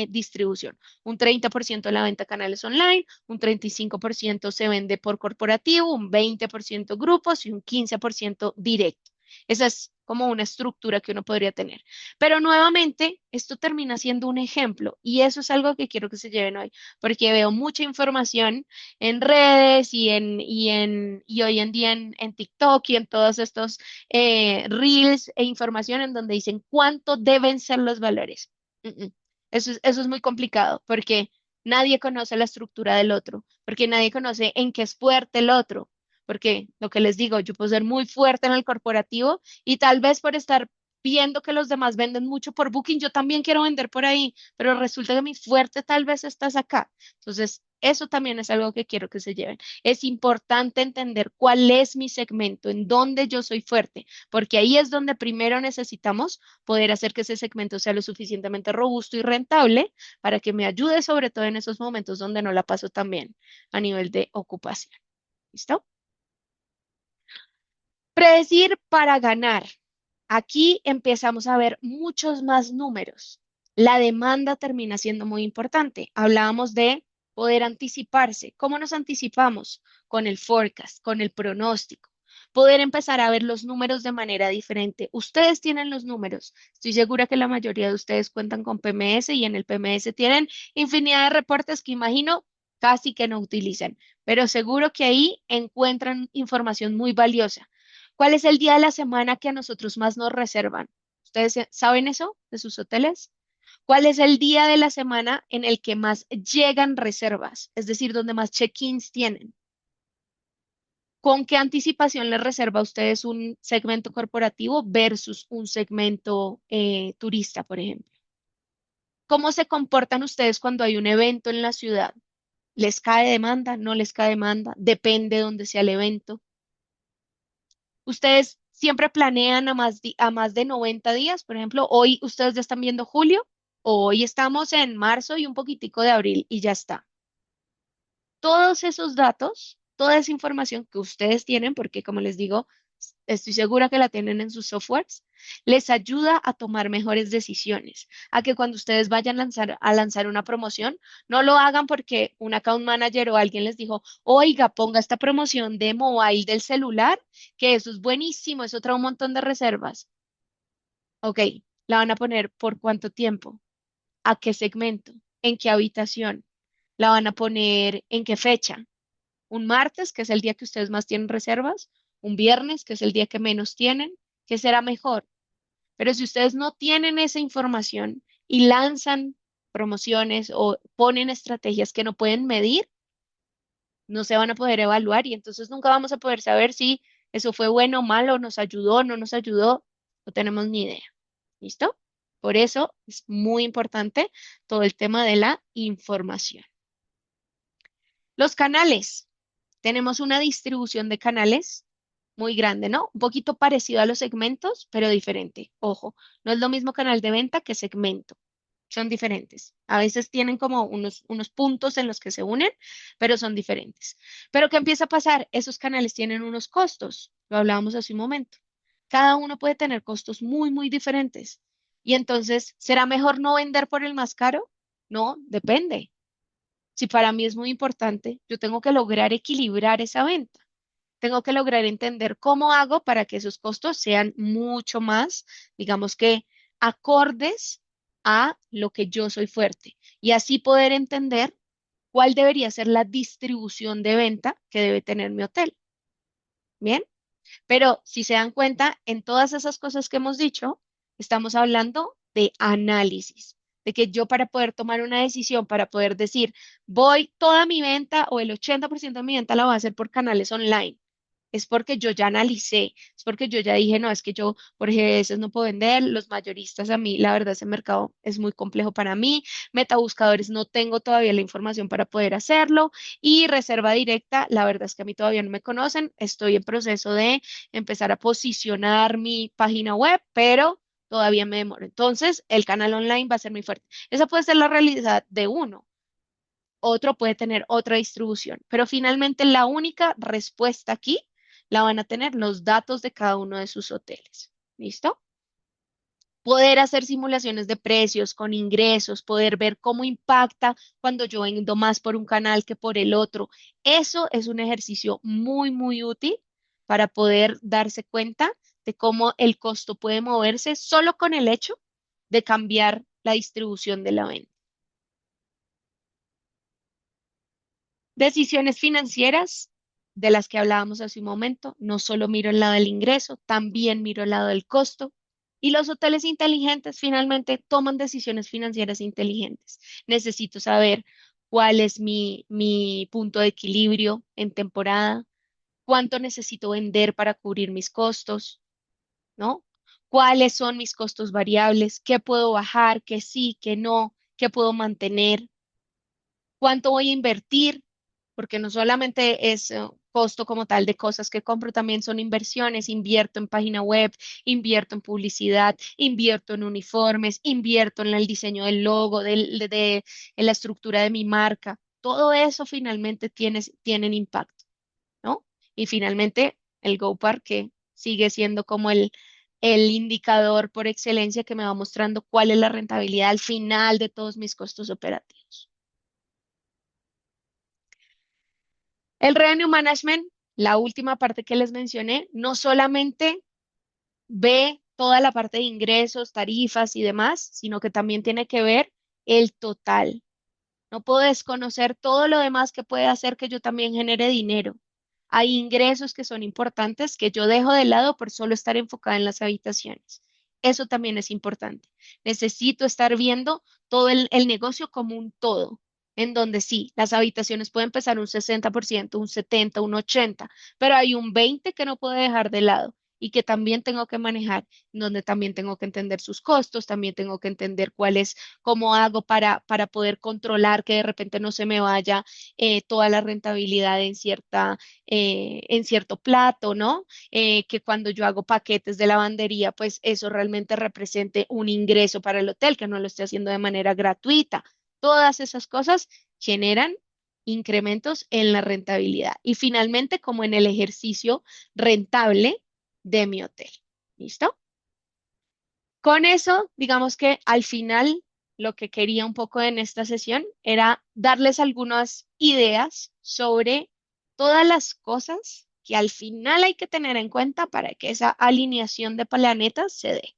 distribución. Un 30% de la venta a canales online, un 35% se vende por corporativo, un 20% grupos y un 15% directo. Esa es como una estructura que uno podría tener. Pero nuevamente, esto termina siendo un ejemplo y eso es algo que quiero que se lleven hoy, porque veo mucha información en redes y hoy en día en TikTok y en todos estos reels e información en donde dicen cuánto deben ser los valores. Mm, mm. Eso es muy complicado porque nadie conoce la estructura del otro, porque nadie conoce en qué es fuerte el otro. Porque lo que les digo, yo puedo ser muy fuerte en el corporativo y tal vez por estar viendo que los demás venden mucho por Booking, yo también quiero vender por ahí, pero resulta que mi fuerte tal vez estás acá. Entonces, eso también es algo que quiero que se lleven. Es importante entender cuál es mi segmento, en dónde yo soy fuerte, porque ahí es donde primero necesitamos poder hacer que ese segmento sea lo suficientemente robusto y rentable para que me ayude, sobre todo en esos momentos donde no la paso tan bien a nivel de ocupación. ¿Listo? Predecir para ganar. Aquí empezamos a ver muchos más números. La demanda termina siendo muy importante. Hablábamos de poder anticiparse. ¿Cómo nos anticipamos? Con el forecast, con el pronóstico. Poder empezar a ver los números de manera diferente. Ustedes tienen los números. Estoy segura que la mayoría de ustedes cuentan con PMS y en el PMS tienen infinidad de reportes que imagino casi que no utilizan, pero seguro que ahí encuentran información muy valiosa. ¿Cuál es el día de la semana que a nosotros más nos reservan? ¿Ustedes saben eso de sus hoteles? ¿Cuál es el día de la semana en el que más llegan reservas? Es decir, donde más check-ins tienen. ¿Con qué anticipación les reserva a ustedes un segmento corporativo versus un segmento turista, por ejemplo? ¿Cómo se comportan ustedes cuando hay un evento en la ciudad? ¿Les cae demanda? ¿No les cae demanda? Depende de dónde sea el evento. Ustedes siempre planean a más de 90 días, por ejemplo, hoy ustedes ya están viendo julio, o hoy estamos en marzo y un poquitico de abril y ya está. Todos esos datos, toda esa información que ustedes tienen, porque como les digo, estoy segura que la tienen en sus softwares, les ayuda a tomar mejores decisiones, a que cuando ustedes vayan a lanzar una promoción, no lo hagan porque un account manager o alguien les dijo, oiga, ponga esta promoción de mobile del celular, que eso es buenísimo, eso trae un montón de reservas. Ok, la van a poner por cuánto tiempo, a qué segmento, en qué habitación, la van a poner en qué fecha. Un martes, que es el día que ustedes más tienen reservas, un viernes, que es el día que menos tienen, que será mejor. Pero si ustedes no tienen esa información y lanzan promociones o ponen estrategias que no pueden medir, no se van a poder evaluar y entonces nunca vamos a poder saber si eso fue bueno o malo, nos ayudó, no nos ayudó, no tenemos ni idea. ¿Listo? Por eso es muy importante todo el tema de la información. Los canales. Tenemos una distribución de canales muy grande, ¿no? Un poquito parecido a los segmentos, pero diferente. Ojo, no es lo mismo canal de venta que segmento. Son diferentes. A veces tienen como unos puntos en los que se unen, pero son diferentes. Pero ¿qué empieza a pasar? Esos canales tienen unos costos. Lo hablábamos hace un momento. Cada uno puede tener costos muy, muy diferentes. Y entonces, ¿será mejor no vender por el más caro? No, depende. Si para mí es muy importante, yo tengo que lograr equilibrar esa venta. Tengo que lograr entender cómo hago para que esos costos sean mucho más, digamos que, acordes a lo que yo soy fuerte y así poder entender cuál debería ser la distribución de venta que debe tener mi hotel. Bien, pero si se dan cuenta, en todas esas cosas que hemos dicho, estamos hablando de análisis, de que yo para poder tomar una decisión, para poder decir, voy toda mi venta o el 80% de mi venta la voy a hacer por canales online. Es porque yo ya analicé, es porque yo ya dije, no, es que yo por GS no puedo vender, los mayoristas a mí, la verdad, ese mercado es muy complejo para mí, metabuscadores no tengo todavía la información para poder hacerlo y reserva directa, la verdad es que a mí todavía no me conocen, estoy en proceso de empezar a posicionar mi página web, pero todavía me demoro. Entonces, el canal online va a ser muy fuerte. Esa puede ser la realidad de uno. Otro puede tener otra distribución, pero finalmente la única respuesta aquí la van a tener los datos de cada uno de sus hoteles. ¿Listo? Poder hacer simulaciones de precios con ingresos, poder ver cómo impacta cuando yo vendo más por un canal que por el otro. Eso es un ejercicio muy, muy útil para poder darse cuenta de cómo el costo puede moverse solo con el hecho de cambiar la distribución de la venta. Decisiones financieras de las que hablábamos hace un momento, no solo miro el lado del ingreso, también miro el lado del costo. Y los hoteles inteligentes finalmente toman decisiones financieras inteligentes. Necesito saber cuál es mi punto de equilibrio en temporada, cuánto necesito vender para cubrir mis costos, ¿no? ¿Cuáles son mis costos variables? ¿Qué puedo bajar? ¿Qué sí? ¿Qué no? ¿Qué puedo mantener? ¿Cuánto voy a invertir? Porque no solamente es costo como tal de cosas que compro, también son inversiones. Invierto en página web, invierto en publicidad, invierto en uniformes, invierto en el diseño del logo, en la estructura de mi marca. Todo eso finalmente tienen impacto, ¿no? Y finalmente el GoPar que sigue siendo como el indicador por excelencia que me va mostrando cuál es la rentabilidad al final de todos mis costos operativos. El revenue management, la última parte que les mencioné, no solamente ve toda la parte de ingresos, tarifas y demás, sino que también tiene que ver el total. No puedo desconocer todo lo demás que puede hacer que yo también genere dinero. Hay ingresos que son importantes que yo dejo de lado por solo estar enfocada en las habitaciones. Eso también es importante. Necesito estar viendo todo el negocio como un todo, en donde sí, las habitaciones pueden pesar un 60%, un 70%, un 80%, pero hay un 20% que no puedo dejar de lado y que también tengo que manejar, donde también tengo que entender sus costos, también tengo que entender cuál es cómo hago para poder controlar que de repente no se me vaya toda la rentabilidad en cierto plato, ¿no? Que cuando yo hago paquetes de lavandería, pues eso realmente represente un ingreso para el hotel, que no lo esté haciendo de manera gratuita. Todas esas cosas generan incrementos en la rentabilidad y finalmente como en el ejercicio rentable de mi hotel. ¿Listo? Con eso, digamos que al final lo que quería un poco en esta sesión era darles algunas ideas sobre todas las cosas que al final hay que tener en cuenta para que esa alineación de planetas se dé.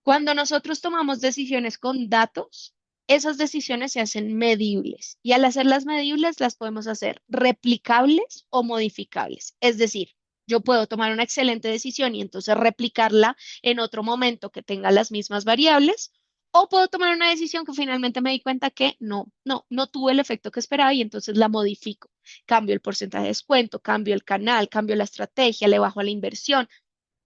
Cuando nosotros tomamos decisiones con datos, esas decisiones se hacen medibles y al hacerlas medibles las podemos hacer replicables o modificables. Es decir, yo puedo tomar una excelente decisión y entonces replicarla en otro momento que tenga las mismas variables o puedo tomar una decisión que finalmente me di cuenta que no tuve el efecto que esperaba y entonces la modifico. Cambio el porcentaje de descuento, cambio el canal, cambio la estrategia, le bajo a la inversión,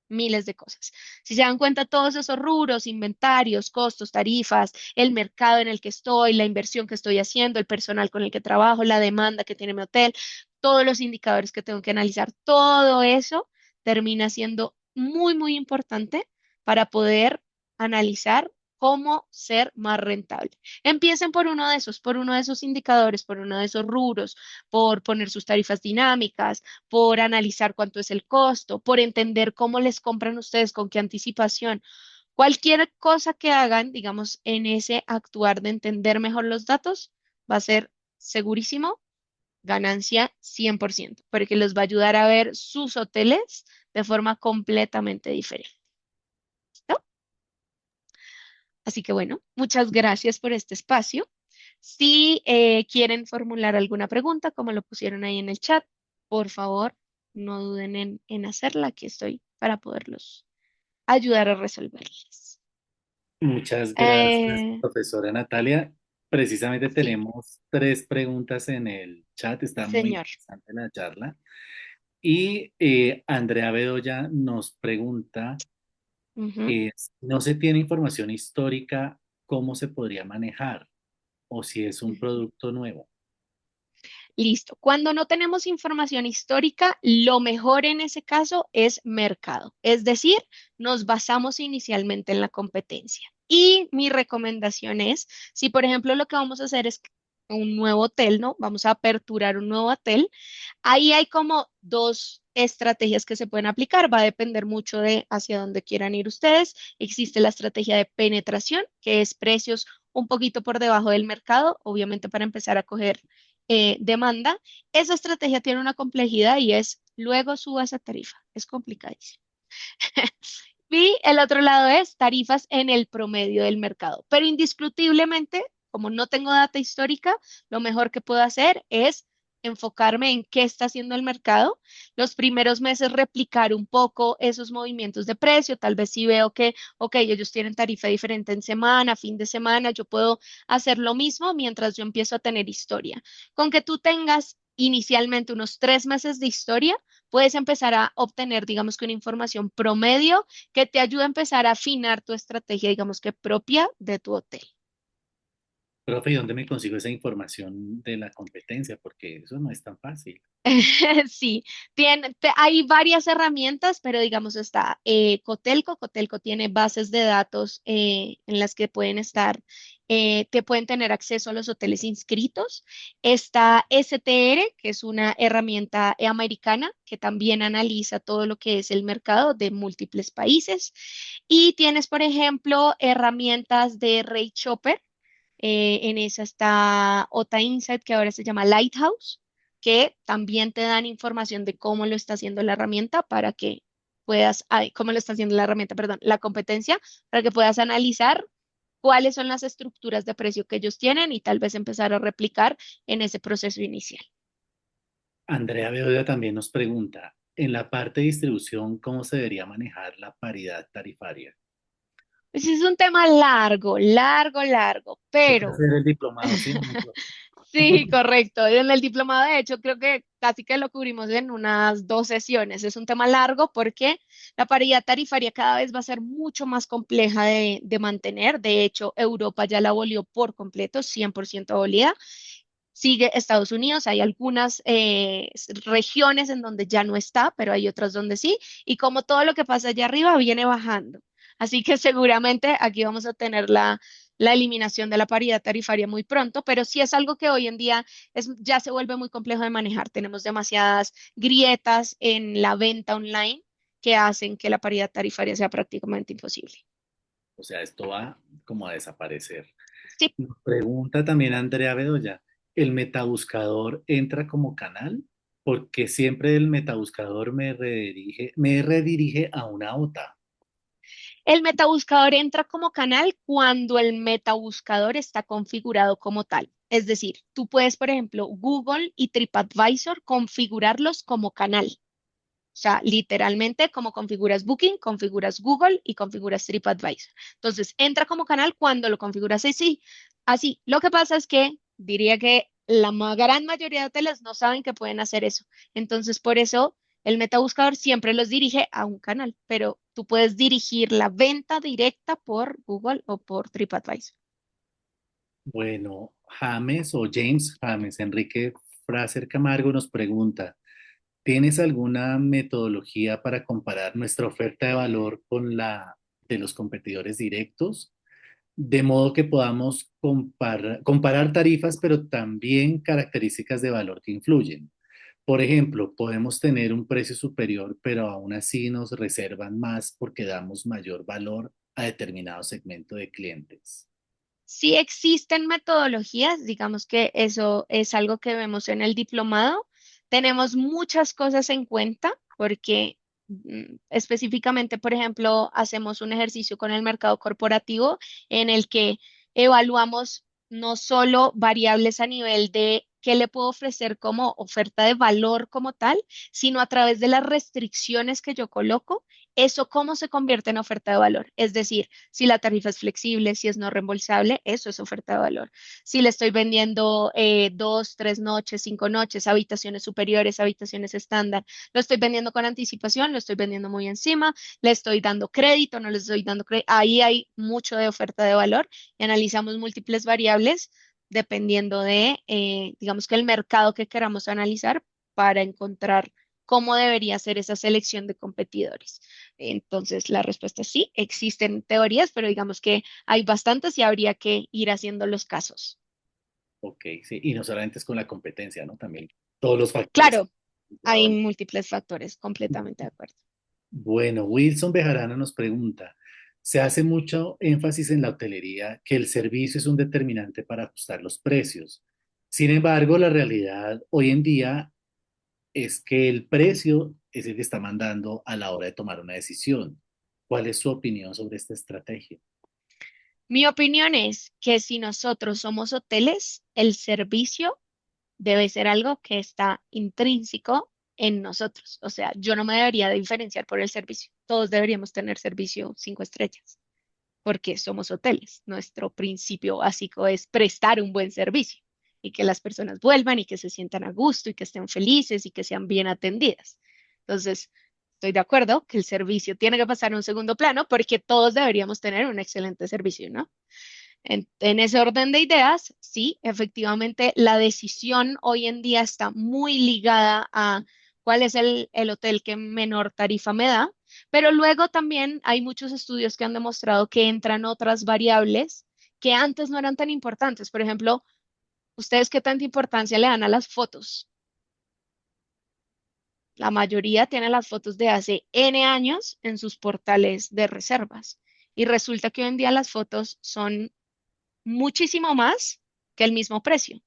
miles de cosas. Si se dan cuenta, todos esos rubros, inventarios, costos, tarifas, el mercado en el que estoy, la inversión que estoy haciendo, el personal con el que trabajo, la demanda que tiene mi hotel, todos los indicadores que tengo que analizar, todo eso termina siendo muy, muy importante para poder analizar cómo ser más rentable. Empiecen por uno de esos indicadores, por uno de esos rubros, por poner sus tarifas dinámicas, por analizar cuánto es el costo, por entender cómo les compran ustedes, con qué anticipación. Cualquier cosa que hagan, digamos, en ese actuar de entender mejor los datos, va a ser segurísimo ganancia 100%, porque les va a ayudar a ver sus hoteles de forma completamente diferente. ¿No? Así que bueno, muchas gracias por este espacio. Si quieren formular alguna pregunta, como lo pusieron ahí en el chat, por favor, no duden en hacerla. Aquí estoy para poderlos ayudar a resolverlas. Muchas gracias, Eh, profesora Natalia. Precisamente sí, tenemos tres preguntas en el chat. Está muy señor. interesante la charla. Y Andrea Bedoya nos pregunta, Ujú. si no se tiene información histórica, ¿cómo se podría manejar? O si es un producto nuevo. Listo. Cuando no tenemos información histórica, lo mejor en ese caso es mercado. Es decir, nos basamos inicialmente en la competencia. Y mi recomendación es, si por ejemplo lo que vamos a hacer es un nuevo hotel, ¿no? Vamos a aperturar un nuevo hotel. Ahí hay como dos estrategias que se pueden aplicar. Va a depender mucho de hacia dónde quieran ir ustedes. Existe la estrategia de penetración, que es precios un poquito por debajo del mercado, obviamente para empezar a coger demanda. Esa estrategia tiene una complejidad y es luego suba esa tarifa. Es complicadísimo. Y el otro lado es tarifas en el promedio del mercado. Pero indiscutiblemente, como no tengo data histórica, lo mejor que puedo hacer es enfocarme en qué está haciendo el mercado. Los primeros meses replicar un poco esos movimientos de precio. Tal vez si veo que, ok, ellos tienen tarifa diferente en semana, fin de semana, yo puedo hacer lo mismo mientras yo empiezo a tener historia. Con que tú tengas inicialmente unos 3 meses de historia, puedes empezar a obtener, digamos que una información promedio que te ayude a empezar a afinar tu estrategia, digamos que propia de tu hotel. Profe, ¿y dónde me consigo esa información de la competencia? Porque eso no es tan fácil. Sí, hay varias herramientas, pero digamos está Cotelco. Cotelco tiene bases de datos en las que pueden estar, que pueden tener acceso a los hoteles inscritos. Está STR, que es una herramienta americana que también analiza todo lo que es el mercado de múltiples países. Y tienes, por ejemplo, herramientas de Rate Shopper. En esa está OTA Insight, que ahora se llama Lighthouse, que también te dan información de cómo lo está haciendo la herramienta para que puedas, ay, cómo lo está haciendo la herramienta, perdón, la competencia, para que puedas analizar cuáles son las estructuras de precio que ellos tienen y tal vez empezar a replicar en ese proceso inicial. Andrea Bedoya también nos pregunta, en la parte de distribución, ¿cómo se debería manejar la paridad tarifaria? Pues es un tema largo, largo, largo, Toca pero hacer el diplomado, ¿sí? ¿O no, profe? sí, correcto. En el diplomado, de hecho, creo que casi que lo cubrimos en unas 2 sesiones. Es un tema largo porque la paridad tarifaria cada vez va a ser mucho más compleja de mantener. De hecho, Europa ya la abolió por completo, 100% abolida. Sigue Estados Unidos, hay algunas regiones en donde ya no está, pero hay otras donde sí. Y como todo lo que pasa allá arriba viene bajando. Así que seguramente aquí vamos a tener la eliminación de la paridad tarifaria muy pronto, pero sí es algo que hoy en día ya se vuelve muy complejo de manejar. Tenemos demasiadas grietas en la venta online que hacen que la paridad tarifaria sea prácticamente imposible. O sea, esto va como a desaparecer. Sí. Nos pregunta también Andrea Bedoya, ¿el metabuscador entra como canal? Porque siempre el metabuscador me redirige a una OTA. El metabuscador entra como canal cuando el metabuscador está configurado como tal. Es decir, tú puedes, por ejemplo, Google y TripAdvisor configurarlos como canal. O sea, literalmente como configuras Booking, configuras Google y configuras TripAdvisor. Entonces, entra como canal cuando lo configuras así. Así, lo que pasa es que diría que la gran mayoría de hoteles no saben que pueden hacer eso. Entonces, por eso el metabuscador siempre los dirige a un canal, pero tú puedes dirigir la venta directa por Google o por TripAdvisor. Bueno, James o James James, Enrique Fraser Camargo nos pregunta, ¿tienes alguna metodología para comparar nuestra oferta de valor con la de los competidores directos? De modo que podamos comparar tarifas, pero también características de valor que influyen. Por ejemplo, podemos tener un precio superior, pero aún así nos reservan más porque damos mayor valor a determinado segmento de clientes. Sí existen metodologías, digamos que eso es algo que vemos en el diplomado. Tenemos muchas cosas en cuenta porque Específicamente, por ejemplo, hacemos un ejercicio con el mercado corporativo en el que evaluamos no solo variables a nivel de qué le puedo ofrecer como oferta de valor como tal, sino a través de las restricciones que yo coloco, eso cómo se convierte en oferta de valor. Es decir, si la tarifa es flexible, si es no reembolsable, eso es oferta de valor. Si le estoy vendiendo 2, 3 noches, 5 noches, habitaciones superiores, habitaciones estándar, lo estoy vendiendo con anticipación, lo estoy vendiendo muy encima, le estoy dando crédito, no le estoy dando crédito. Ahí hay mucho de oferta de valor y analizamos múltiples variables dependiendo de, digamos que el mercado que queramos analizar para encontrar cómo debería ser esa selección de competidores. Entonces, la respuesta es sí, existen teorías, pero digamos que hay bastantes y habría que ir haciendo los casos. Ok, sí, y no solamente es con la competencia, ¿no? También todos los factores. Claro, hay múltiples factores, completamente de acuerdo. Bueno, Wilson Bejarano nos pregunta, se hace mucho énfasis en la hotelería que el servicio es un determinante para ajustar los precios. Sin embargo, la realidad hoy en día es que el precio es el que está mandando a la hora de tomar una decisión. ¿Cuál es su opinión sobre esta estrategia? Mi opinión es que si nosotros somos hoteles, el servicio debe ser algo que está intrínseco en nosotros. O sea, yo no me debería de diferenciar por el servicio. Todos deberíamos tener servicio 5 estrellas porque somos hoteles. Nuestro principio básico es prestar un buen servicio y que las personas vuelvan y que se sientan a gusto y que estén felices y que sean bien atendidas. Entonces, estoy de acuerdo que el servicio tiene que pasar a un segundo plano porque todos deberíamos tener un excelente servicio, ¿no? En ese orden de ideas, sí, efectivamente, la decisión hoy en día está muy ligada a cuál es el hotel que menor tarifa me da, pero luego también hay muchos estudios que han demostrado que entran otras variables que antes no eran tan importantes. Por ejemplo, ¿ustedes qué tanta importancia le dan a las fotos? La mayoría tiene las fotos de hace N años en sus portales de reservas. Y resulta que hoy en día las fotos son muchísimo más que el mismo precio,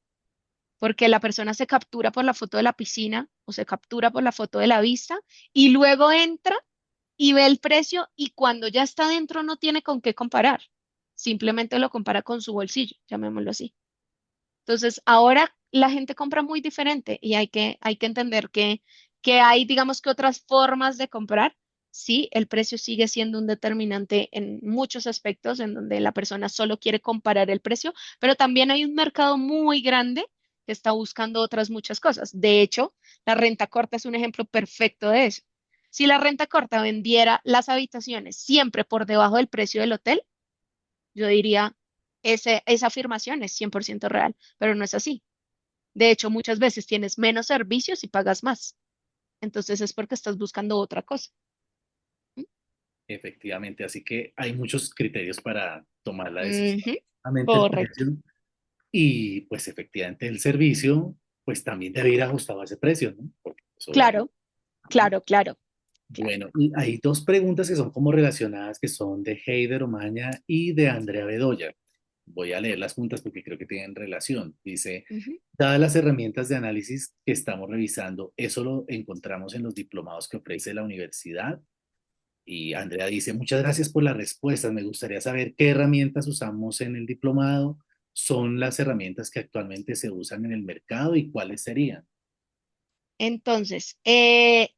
porque la persona se captura por la foto de la piscina o se captura por la foto de la vista y luego entra y ve el precio y cuando ya está dentro no tiene con qué comparar, simplemente lo compara con su bolsillo, llamémoslo así. Entonces, ahora la gente compra muy diferente y hay que entender que hay, digamos que otras formas de comprar. Sí, el precio sigue siendo un determinante en muchos aspectos en donde la persona solo quiere comparar el precio, pero también hay un mercado muy grande que está buscando otras muchas cosas. De hecho, la renta corta es un ejemplo perfecto de eso. Si la renta corta vendiera las habitaciones siempre por debajo del precio del hotel, yo diría, esa afirmación es 100% real, pero no es así. De hecho, muchas veces tienes menos servicios y pagas más. Entonces es porque estás buscando otra cosa. ¿Mm? Efectivamente, así que hay muchos criterios para tomar la decisión. Ujú, Solamente el correcto. precio y pues efectivamente el servicio pues también debe ir ajustado a ese precio, ¿no? Porque pues, obviamente. Claro, claro, claro, claro. Bueno, y hay dos preguntas que son como relacionadas, que son de Heider Omaña y de Andrea Bedoya. Voy a leerlas juntas porque creo que tienen relación. Dice, Ujú. dadas las herramientas de análisis que estamos revisando, ¿eso lo encontramos en los diplomados que ofrece la universidad? Y Andrea dice, muchas gracias por las respuestas. Me gustaría saber qué herramientas usamos en el diplomado, son las herramientas que actualmente se usan en el mercado y cuáles serían. Entonces,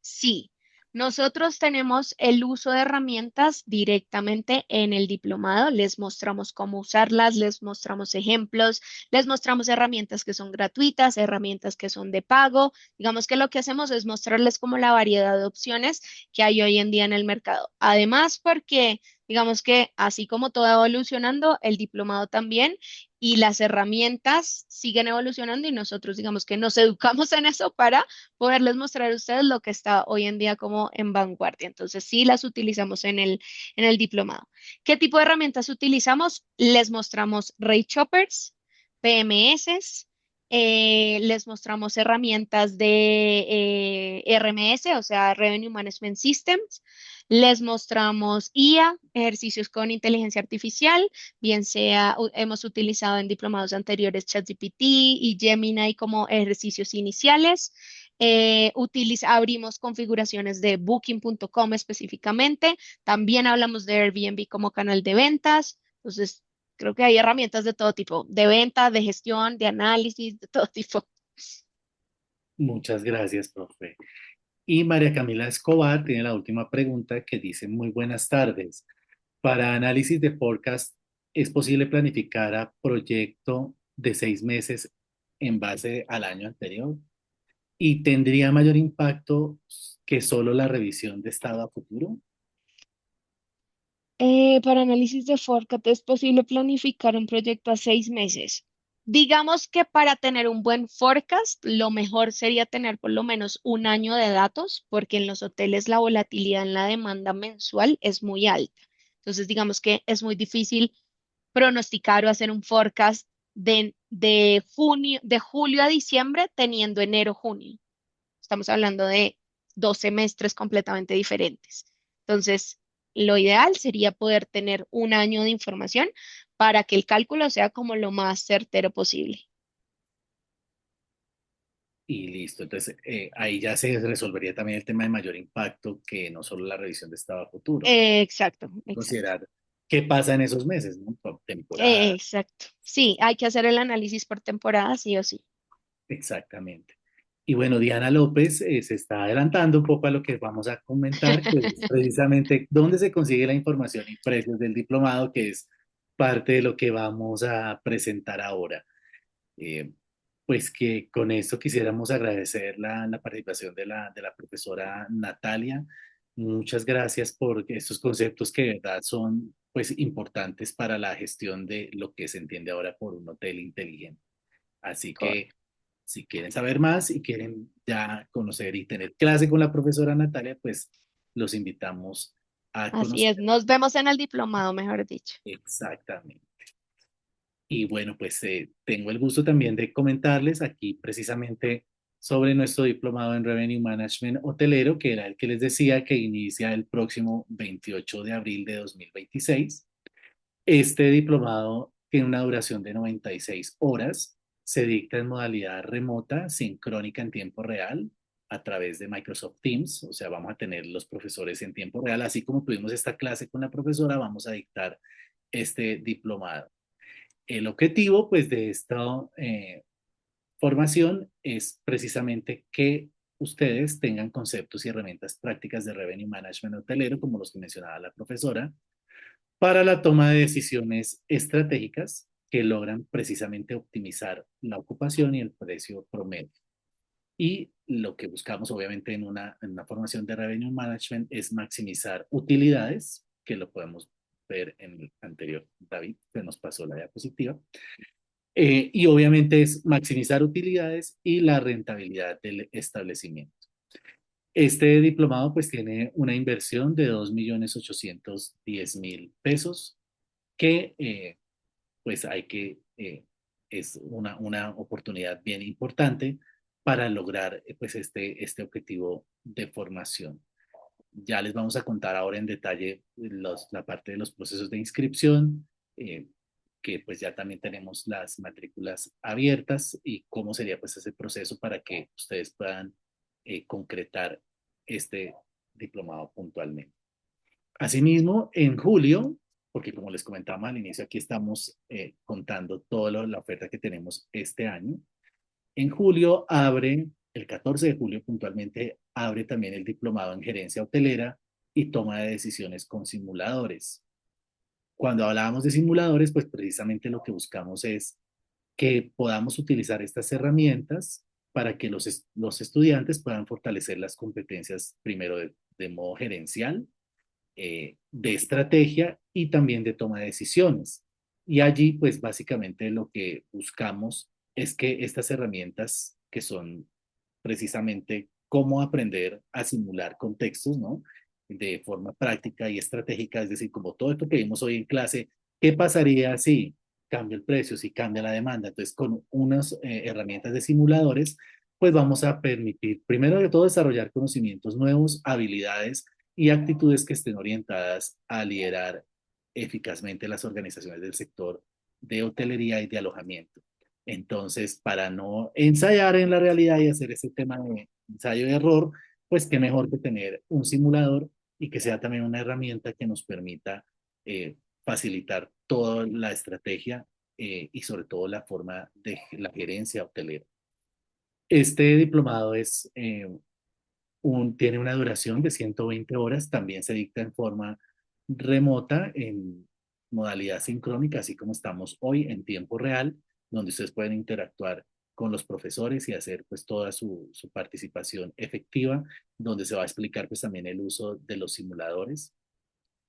sí, nosotros tenemos el uso de herramientas directamente en el diplomado. Les mostramos cómo usarlas, les mostramos ejemplos, les mostramos herramientas que son gratuitas, herramientas que son de pago. Digamos que lo que hacemos es mostrarles como la variedad de opciones que hay hoy en día en el mercado. Además, porque digamos que así como todo evolucionando, el diplomado también y las herramientas siguen evolucionando y nosotros digamos que nos educamos en eso para poderles mostrar a ustedes lo que está hoy en día como en vanguardia. Entonces, sí las utilizamos en el diplomado. ¿Qué tipo de herramientas utilizamos? Les mostramos rate shoppers, PMS, les mostramos herramientas de RMS, o sea, Revenue Management Systems. Les mostramos IA, ejercicios con inteligencia artificial, bien sea hemos utilizado en diplomados anteriores ChatGPT y Gemini como ejercicios iniciales. Abrimos configuraciones de Booking.com específicamente. También hablamos de Airbnb como canal de ventas. Entonces, creo que hay herramientas de todo tipo, de venta, de gestión, de análisis, de todo tipo. Muchas gracias, profe. Y María Camila Escobar tiene la última pregunta que dice, muy buenas tardes. Para análisis de forecast, ¿es posible planificar a proyecto de 6 meses en base al año anterior? ¿Y tendría mayor impacto que solo la revisión de estado a futuro? Para análisis de forecast es posible planificar un proyecto a 6 meses. Digamos que para tener un buen forecast, lo mejor sería tener por lo menos un año de datos, porque en los hoteles la volatilidad en la demanda mensual es muy alta. Entonces, digamos que es muy difícil pronosticar o hacer un forecast de junio, de julio a diciembre, teniendo enero, junio. Estamos hablando de 2 semestres completamente diferentes. Entonces, lo ideal sería poder tener un año de información para que el cálculo sea como lo más certero posible. Y listo, entonces ahí ya se resolvería también el tema de mayor impacto que no solo la revisión de estado a futuro. Exacto, exacto. Considerar qué pasa en esos meses, ¿no? Por temporada, Exacto. Sí, hay que hacer el análisis por temporada, sí o sí. exactamente. Y bueno, Diana López se está adelantando un poco a lo que vamos a comentar, que es precisamente dónde se consigue la información y precios del diplomado, que es parte de lo que vamos a presentar ahora. Eh, pues que con esto quisiéramos agradecer la participación de la profesora Natalia. Muchas gracias por estos conceptos que de verdad son pues importantes para la gestión de lo que se entiende ahora por un hotel inteligente. Así que Correcto. si quieren saber más y quieren ya conocer y tener clase con la profesora Natalia, pues los invitamos a Así conocer es. Nos vemos en el diplomado, mejor dicho. exactamente. Y bueno, pues tengo el gusto también de comentarles aquí precisamente sobre nuestro diplomado en Revenue Management Hotelero, que era el que les decía que inicia el próximo 28 de abril de 2026. Este diplomado tiene una duración de 96 horas, se dicta en modalidad remota, sincrónica en tiempo real, a través de Microsoft Teams, o sea, vamos a tener los profesores en tiempo real, así como tuvimos esta clase con la profesora, vamos a dictar este diplomado. El objetivo, pues, de esta formación es precisamente que ustedes tengan conceptos y herramientas prácticas de revenue management hotelero, como los que mencionaba la profesora, para la toma de decisiones estratégicas que logran precisamente optimizar la ocupación y el precio promedio. Y lo que buscamos, obviamente, en una formación de revenue management es maximizar utilidades, que lo podemos ver en el anterior, David, que nos pasó la diapositiva, y obviamente es maximizar utilidades y la rentabilidad del establecimiento. Este diplomado pues tiene una inversión de 2.810.000 pesos que pues es una oportunidad bien importante para lograr pues este objetivo de formación. Ya les vamos a contar ahora en detalle la parte de los procesos de inscripción, eh, que pues ya también tenemos las matrículas abiertas y cómo sería pues ese proceso para que ustedes puedan concretar este diplomado puntualmente. Asimismo, en julio, porque como les comentaba al inicio, aquí estamos contando toda la oferta que tenemos este año. En julio abre, el 14 de julio puntualmente, abre también el diplomado en gerencia hotelera y toma de decisiones con simuladores. Cuando hablábamos de simuladores, pues precisamente lo que buscamos es que podamos utilizar estas herramientas para que los estudiantes puedan fortalecer las competencias primero de modo gerencial, de estrategia y también de toma de decisiones. Y allí, pues básicamente lo que buscamos es que estas herramientas, que son precisamente cómo aprender a simular contextos, ¿no? De forma práctica y estratégica, es decir, como todo esto que vimos hoy en clase, ¿qué pasaría si cambia el precio, si cambia la demanda? Entonces, con unas herramientas de simuladores, pues vamos a permitir, primero de todo, desarrollar conocimientos nuevos, habilidades y actitudes que estén orientadas a liderar eficazmente las organizaciones del sector de hotelería y de alojamiento. Entonces, para no ensayar en la realidad y hacer ese tema de ensayo y error, pues qué mejor que tener un simulador y que sea también una herramienta que nos permita facilitar toda la estrategia y sobre todo la forma de la gerencia hotelera. Este diplomado tiene una duración de 120 horas, también se dicta en forma remota, en modalidad sincrónica, así como estamos hoy en tiempo real, donde ustedes pueden interactuar con los profesores y hacer pues toda su participación efectiva, donde se va a explicar pues también el uso de los simuladores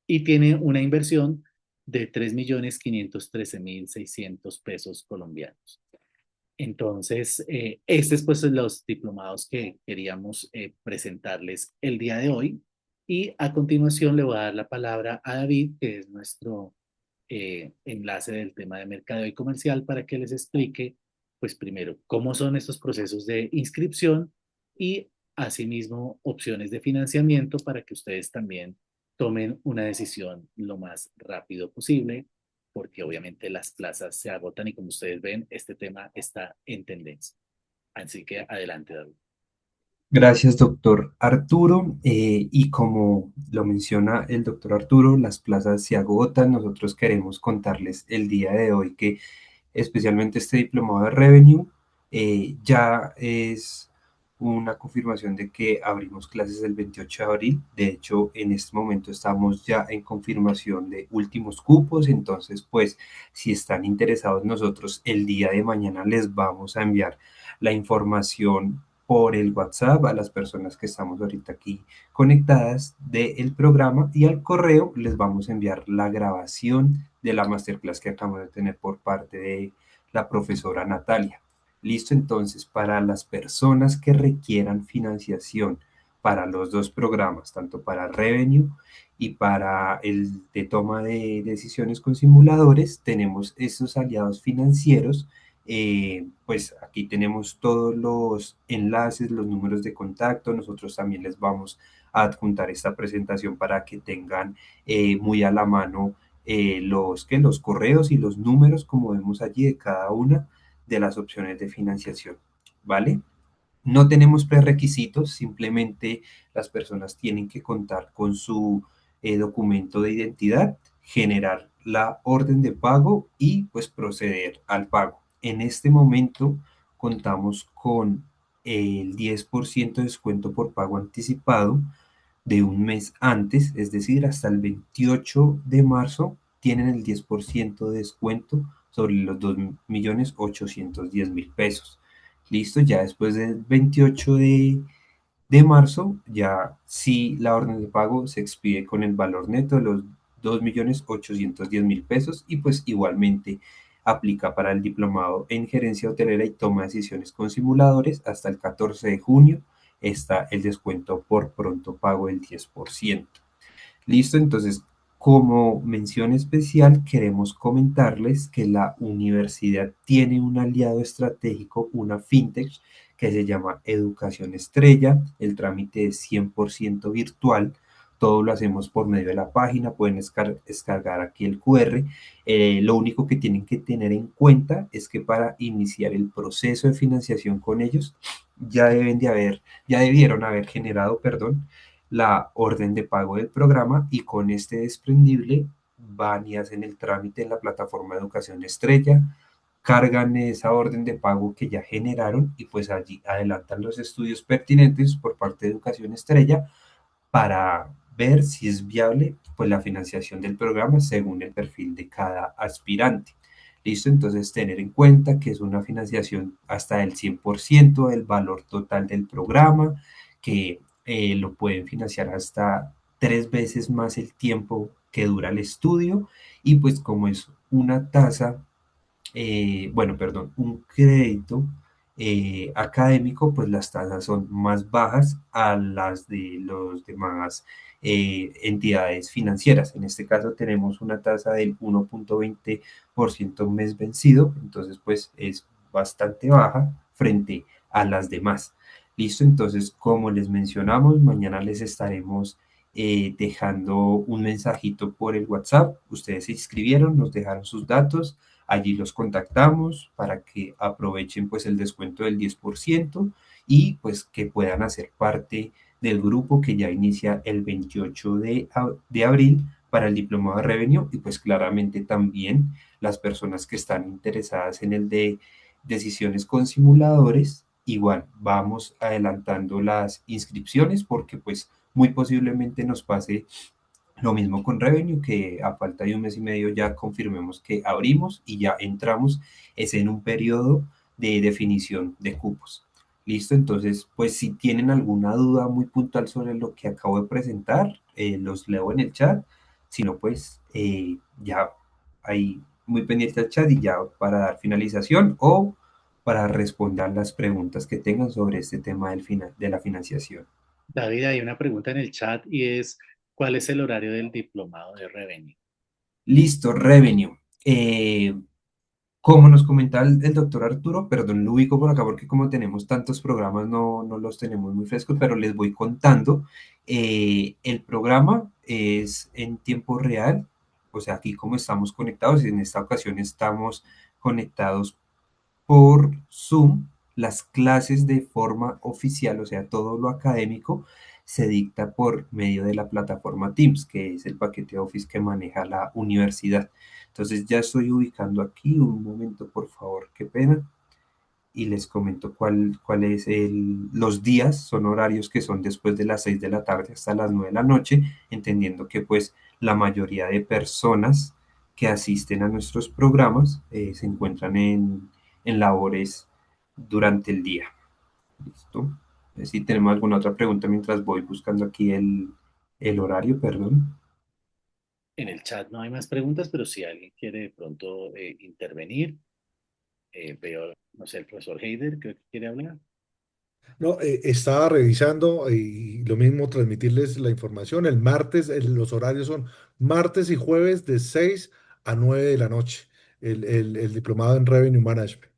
y tiene una inversión de 3.513.600 pesos colombianos. Entonces, este es pues los diplomados que queríamos presentarles el día de hoy. Y a continuación le voy a dar la palabra a David, que es nuestro enlace del tema de mercadeo y comercial, para que les explique, pues primero, cómo son estos procesos de inscripción y asimismo opciones de financiamiento para que ustedes también tomen una decisión lo más rápido posible porque obviamente las plazas se agotan y como ustedes ven, este tema está en tendencia. Así que adelante, David. Gracias, doctor Arturo. Y como lo menciona el doctor Arturo, las plazas se agotan. Nosotros queremos contarles el día de hoy que especialmente este diplomado de Revenue ya es una confirmación de que abrimos clases el 28 de abril. De hecho, en este momento estamos ya en confirmación de últimos cupos. Entonces, pues, si están interesados, nosotros el día de mañana les vamos a enviar la información por el WhatsApp a las personas que estamos ahorita aquí conectadas del programa y al correo les vamos a enviar la grabación de la masterclass que acabamos de tener por parte de la profesora Natalia. Listo, entonces, para las personas que requieran financiación para los dos programas, tanto para Revenue y para el de toma de decisiones con simuladores, tenemos estos aliados financieros. Pues aquí tenemos todos los enlaces, los números de contacto. Nosotros también les vamos a adjuntar esta presentación para que tengan muy a la mano los correos y los números, como vemos allí, de cada una de las opciones de financiación, ¿vale? No tenemos prerequisitos, simplemente las personas tienen que contar con su documento de identidad, generar la orden de pago y pues proceder al pago. En este momento contamos con el 10% de descuento por pago anticipado de un mes antes, es decir, hasta el 28 de marzo tienen el 10% de descuento sobre los 2.810.000 pesos. Listo, ya después del 28 de marzo, ya sí la orden de pago se expide con el valor neto de los 2.810.000 pesos y pues igualmente aplica para el diplomado en gerencia hotelera y toma de decisiones con simuladores. Hasta el 14 de junio está el descuento por pronto pago del 10%. Listo, entonces, como mención especial, queremos comentarles que la universidad tiene un aliado estratégico, una fintech, que se llama Educación Estrella. El trámite es 100% virtual. Todo lo hacemos por medio de la página. Pueden descargar aquí el QR. Lo único que tienen que tener en cuenta es que para iniciar el proceso de financiación con ellos, ya debieron haber generado, perdón, la orden de pago del programa y con este desprendible van y hacen el trámite en la plataforma de Educación Estrella, cargan esa orden de pago que ya generaron y pues allí adelantan los estudios pertinentes por parte de Educación Estrella para ver si es viable pues la financiación del programa según el perfil de cada aspirante. Listo, entonces tener en cuenta que es una financiación hasta el 100% del valor total del programa, que lo pueden financiar hasta 3 veces más el tiempo que dura el estudio y pues como es una tasa bueno, perdón, un crédito académico, pues las tasas son más bajas a las de los demás entidades financieras. En este caso tenemos una tasa del 1.20% mes vencido, entonces pues es bastante baja frente a las demás. Listo, entonces como les mencionamos, mañana les estaremos dejando un mensajito por el WhatsApp. Ustedes se inscribieron, nos dejaron sus datos. Allí los contactamos para que aprovechen pues el descuento del 10% y pues que puedan hacer parte del grupo que ya inicia el 28 de abril para el diplomado de Revenue y pues claramente también las personas que están interesadas en el de decisiones con simuladores, igual vamos adelantando las inscripciones porque pues muy posiblemente nos pase lo mismo con Revenue, que a falta de un mes y medio ya confirmemos que abrimos y ya entramos, es en un periodo de definición de cupos. Listo, entonces, pues si tienen alguna duda muy puntual sobre lo que acabo de presentar, los leo en el chat. Si no, pues ya ahí muy pendiente al chat y ya para dar finalización o para responder las preguntas que tengan sobre este tema de la financiación. David, hay una pregunta en el chat y es, ¿cuál es el horario del diplomado de Revenue? Listo, Revenue. Como nos comentaba el doctor Arturo, perdón, lo ubico por acá porque como tenemos tantos programas no los tenemos muy frescos, pero les voy contando. El programa es en tiempo real, o sea, aquí como estamos conectados, en esta ocasión estamos conectados por Zoom. Las clases de forma oficial, o sea, todo lo académico, se dicta por medio de la plataforma Teams, que es el paquete Office que maneja la universidad. Entonces ya estoy ubicando aquí, un momento por favor, qué pena, y les comento cuál es los días, son horarios que son después de las 6 de la tarde hasta las 9 de la noche, entendiendo que pues la mayoría de personas que asisten a nuestros programas se encuentran en labores durante el día. ¿Listo? Si tenemos alguna otra pregunta mientras voy buscando aquí el horario, perdón. En el chat no hay más preguntas, pero si alguien quiere de pronto intervenir, veo, no sé, el profesor Heider, creo que quiere hablar. No, estaba revisando y lo mismo transmitirles la información. El martes, los horarios son martes y jueves de 6 a 9 de la noche, el diplomado en Revenue Management.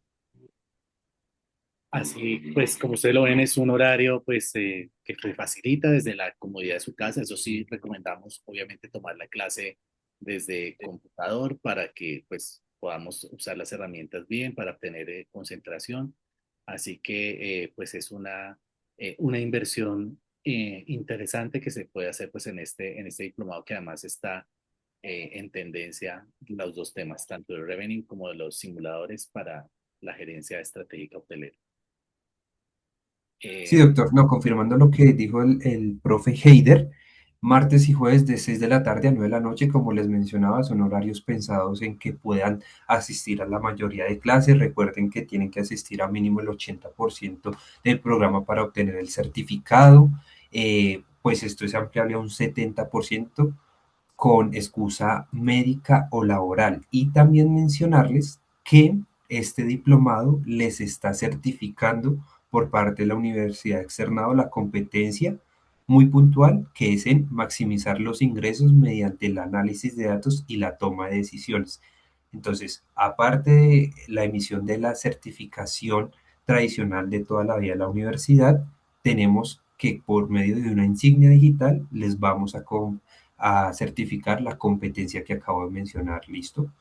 Así, pues, como ustedes lo ven, es un horario, pues, que se facilita desde la comodidad de su casa. Eso sí, recomendamos, obviamente, tomar la clase desde computador para que, pues, podamos usar las herramientas bien para obtener concentración. Así que, pues, es una inversión interesante que se puede hacer, pues, en este diplomado que además está en tendencia los dos temas, tanto de revenue como de los simuladores para la gerencia estratégica hotelera. Sí, Eh, doctor, no, confirmando lo que dijo el profe Heider, martes y jueves de 6 de la tarde a 9 de la noche, como les mencionaba, son horarios pensados en que puedan asistir a la mayoría de clases. Recuerden que tienen que asistir a mínimo el 80% del programa para obtener el certificado. Pues esto es ampliable a un 70% con excusa médica o laboral. Y también mencionarles que este diplomado les está certificando por parte de la Universidad Externado la competencia muy puntual que es en maximizar los ingresos mediante el análisis de datos y la toma de decisiones. Entonces, aparte de la emisión de la certificación tradicional de toda la vida de la universidad, tenemos que por medio de una insignia digital les vamos a certificar la competencia que acabo de mencionar. ¿Listo?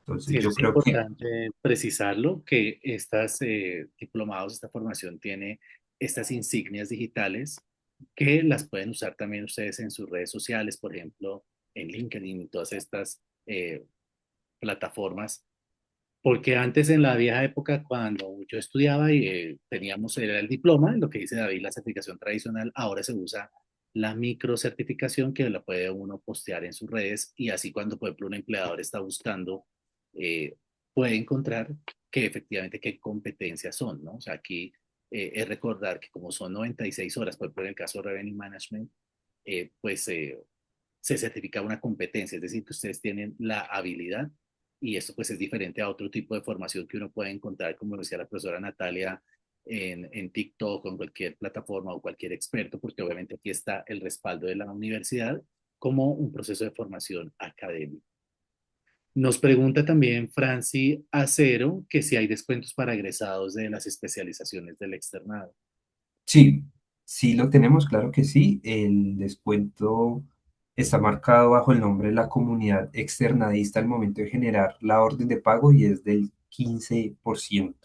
Sí, Entonces, eso yo es creo que importante precisarlo, que estas diplomados, esta formación tiene estas insignias digitales que las pueden usar también ustedes en sus redes sociales, por ejemplo, en LinkedIn y todas estas plataformas. Porque antes en la vieja época, cuando yo estudiaba y teníamos era el diploma, lo que dice David, la certificación tradicional, ahora se usa la microcertificación que la puede uno postear en sus redes y así cuando, por ejemplo, un empleador está buscando, eh, puede encontrar que efectivamente qué competencias son, ¿no? O sea, aquí es recordar que como son 96 horas, por ejemplo, en el caso de Revenue Management, pues se certifica una competencia, es decir, que ustedes tienen la habilidad y esto pues es diferente a otro tipo de formación que uno puede encontrar, como decía la profesora Natalia, en TikTok o en cualquier plataforma o cualquier experto, porque obviamente aquí está el respaldo de la universidad como un proceso de formación académica. Nos pregunta también Franci Acero que si hay descuentos para egresados de las especializaciones del externado. sí, sí lo tenemos, claro que sí. El descuento Está marcado bajo el nombre de la comunidad externadista al momento de generar la orden de pago y es del 15%.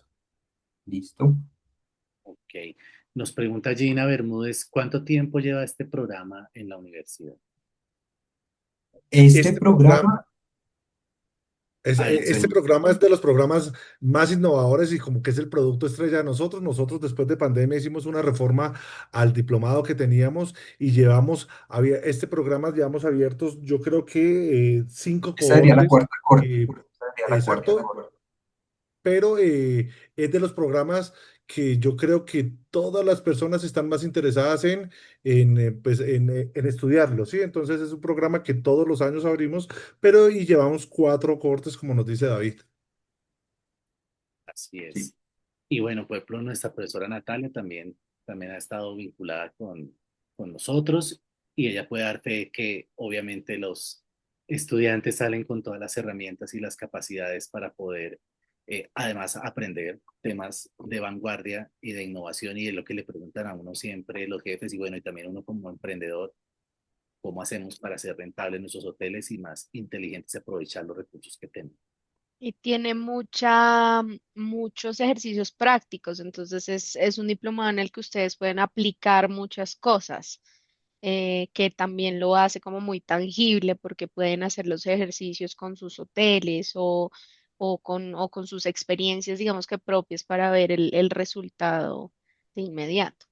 ¿Listo? Ok. Nos pregunta Gina Bermúdez, ¿cuánto tiempo lleva este programa en la universidad? Este Este programa programa, Adelante. Este programa es de los programas más innovadores y como que es el producto estrella de nosotros. Nosotros después de pandemia hicimos una reforma al diplomado que teníamos y este programa llevamos abiertos, yo creo que 5 esta sería la cohortes. cuarta corte. eh, Esta sería la cuarta exacto, corte. pero es de los programas que yo creo que todas las personas están más interesadas en estudiarlo, ¿sí? Entonces es un programa que todos los años abrimos, pero y llevamos 4 cohortes, como nos dice David. Así Sí. es. Y bueno, por ejemplo, nuestra profesora Natalia también ha estado vinculada con nosotros y ella puede dar fe de que obviamente los estudiantes salen con todas las herramientas y las capacidades para poder, además, aprender temas de vanguardia y de innovación y de lo que le preguntan a uno siempre los jefes y bueno, y también uno como emprendedor, cómo hacemos para ser rentables nuestros hoteles y más inteligentes y aprovechar los recursos que tenemos. Y tiene muchos ejercicios prácticos, entonces es un diplomado en el que ustedes pueden aplicar muchas cosas, que también lo hace como muy tangible porque pueden hacer los ejercicios con sus hoteles o con sus experiencias, digamos que propias para ver el resultado de inmediato.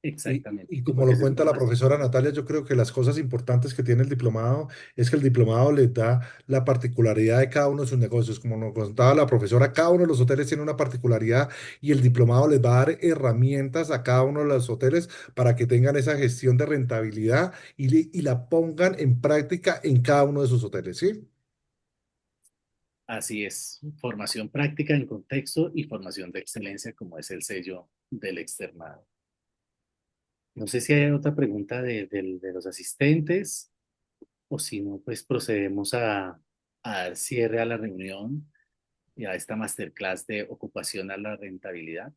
Exactamente, Y sí, como porque lo ese es cuenta la profesora Natalia, yo creo que las cosas importantes que tiene el diplomado es que el diplomado les da la particularidad de cada uno de sus negocios. Como nos contaba la profesora, cada uno de los hoteles tiene una particularidad y el diplomado les va a dar herramientas a cada uno de los hoteles para que tengan esa gestión de rentabilidad y la pongan en práctica en cada uno de sus hoteles, ¿sí? Así es, formación práctica en contexto y formación de excelencia, como es el sello del externado. No sé si hay otra pregunta de los asistentes o si no, pues procedemos a dar cierre a la reunión y a esta masterclass de ocupación a la rentabilidad,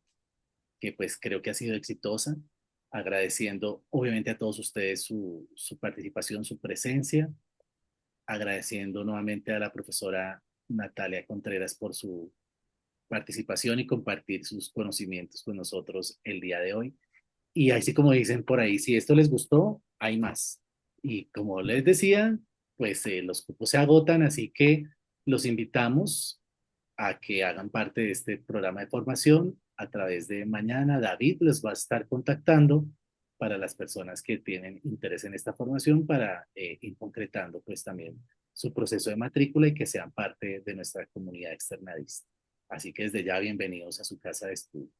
que pues creo que ha sido exitosa, agradeciendo obviamente a todos ustedes su participación, su presencia, agradeciendo nuevamente a la profesora Natalia Contreras por su participación y compartir sus conocimientos con nosotros el día de hoy. Y así como dicen por ahí, si esto les gustó, hay más. Y como les decía, pues los cupos se agotan, así que los invitamos a que hagan parte de este programa de formación a través de mañana. David les va a estar contactando para las personas que tienen interés en esta formación para ir concretando pues también su proceso de matrícula y que sean parte de nuestra comunidad externadista. Así que desde ya bienvenidos a su casa de estudio.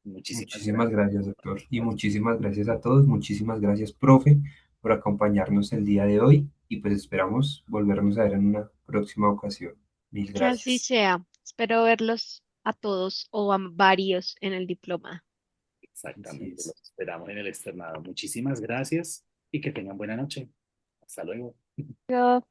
Muchísimas Muchísimas gracias. gracias, doctor. Y muchísimas gracias a todos. Muchísimas gracias, profe, por acompañarnos el día de hoy. Y pues esperamos volvernos a ver en una próxima ocasión. Mil Que así gracias. sea. Espero verlos a todos o a varios en el diploma. Así Exactamente, es. los esperamos en el externado. Muchísimas gracias y que tengan buena noche. Hasta luego. Chao.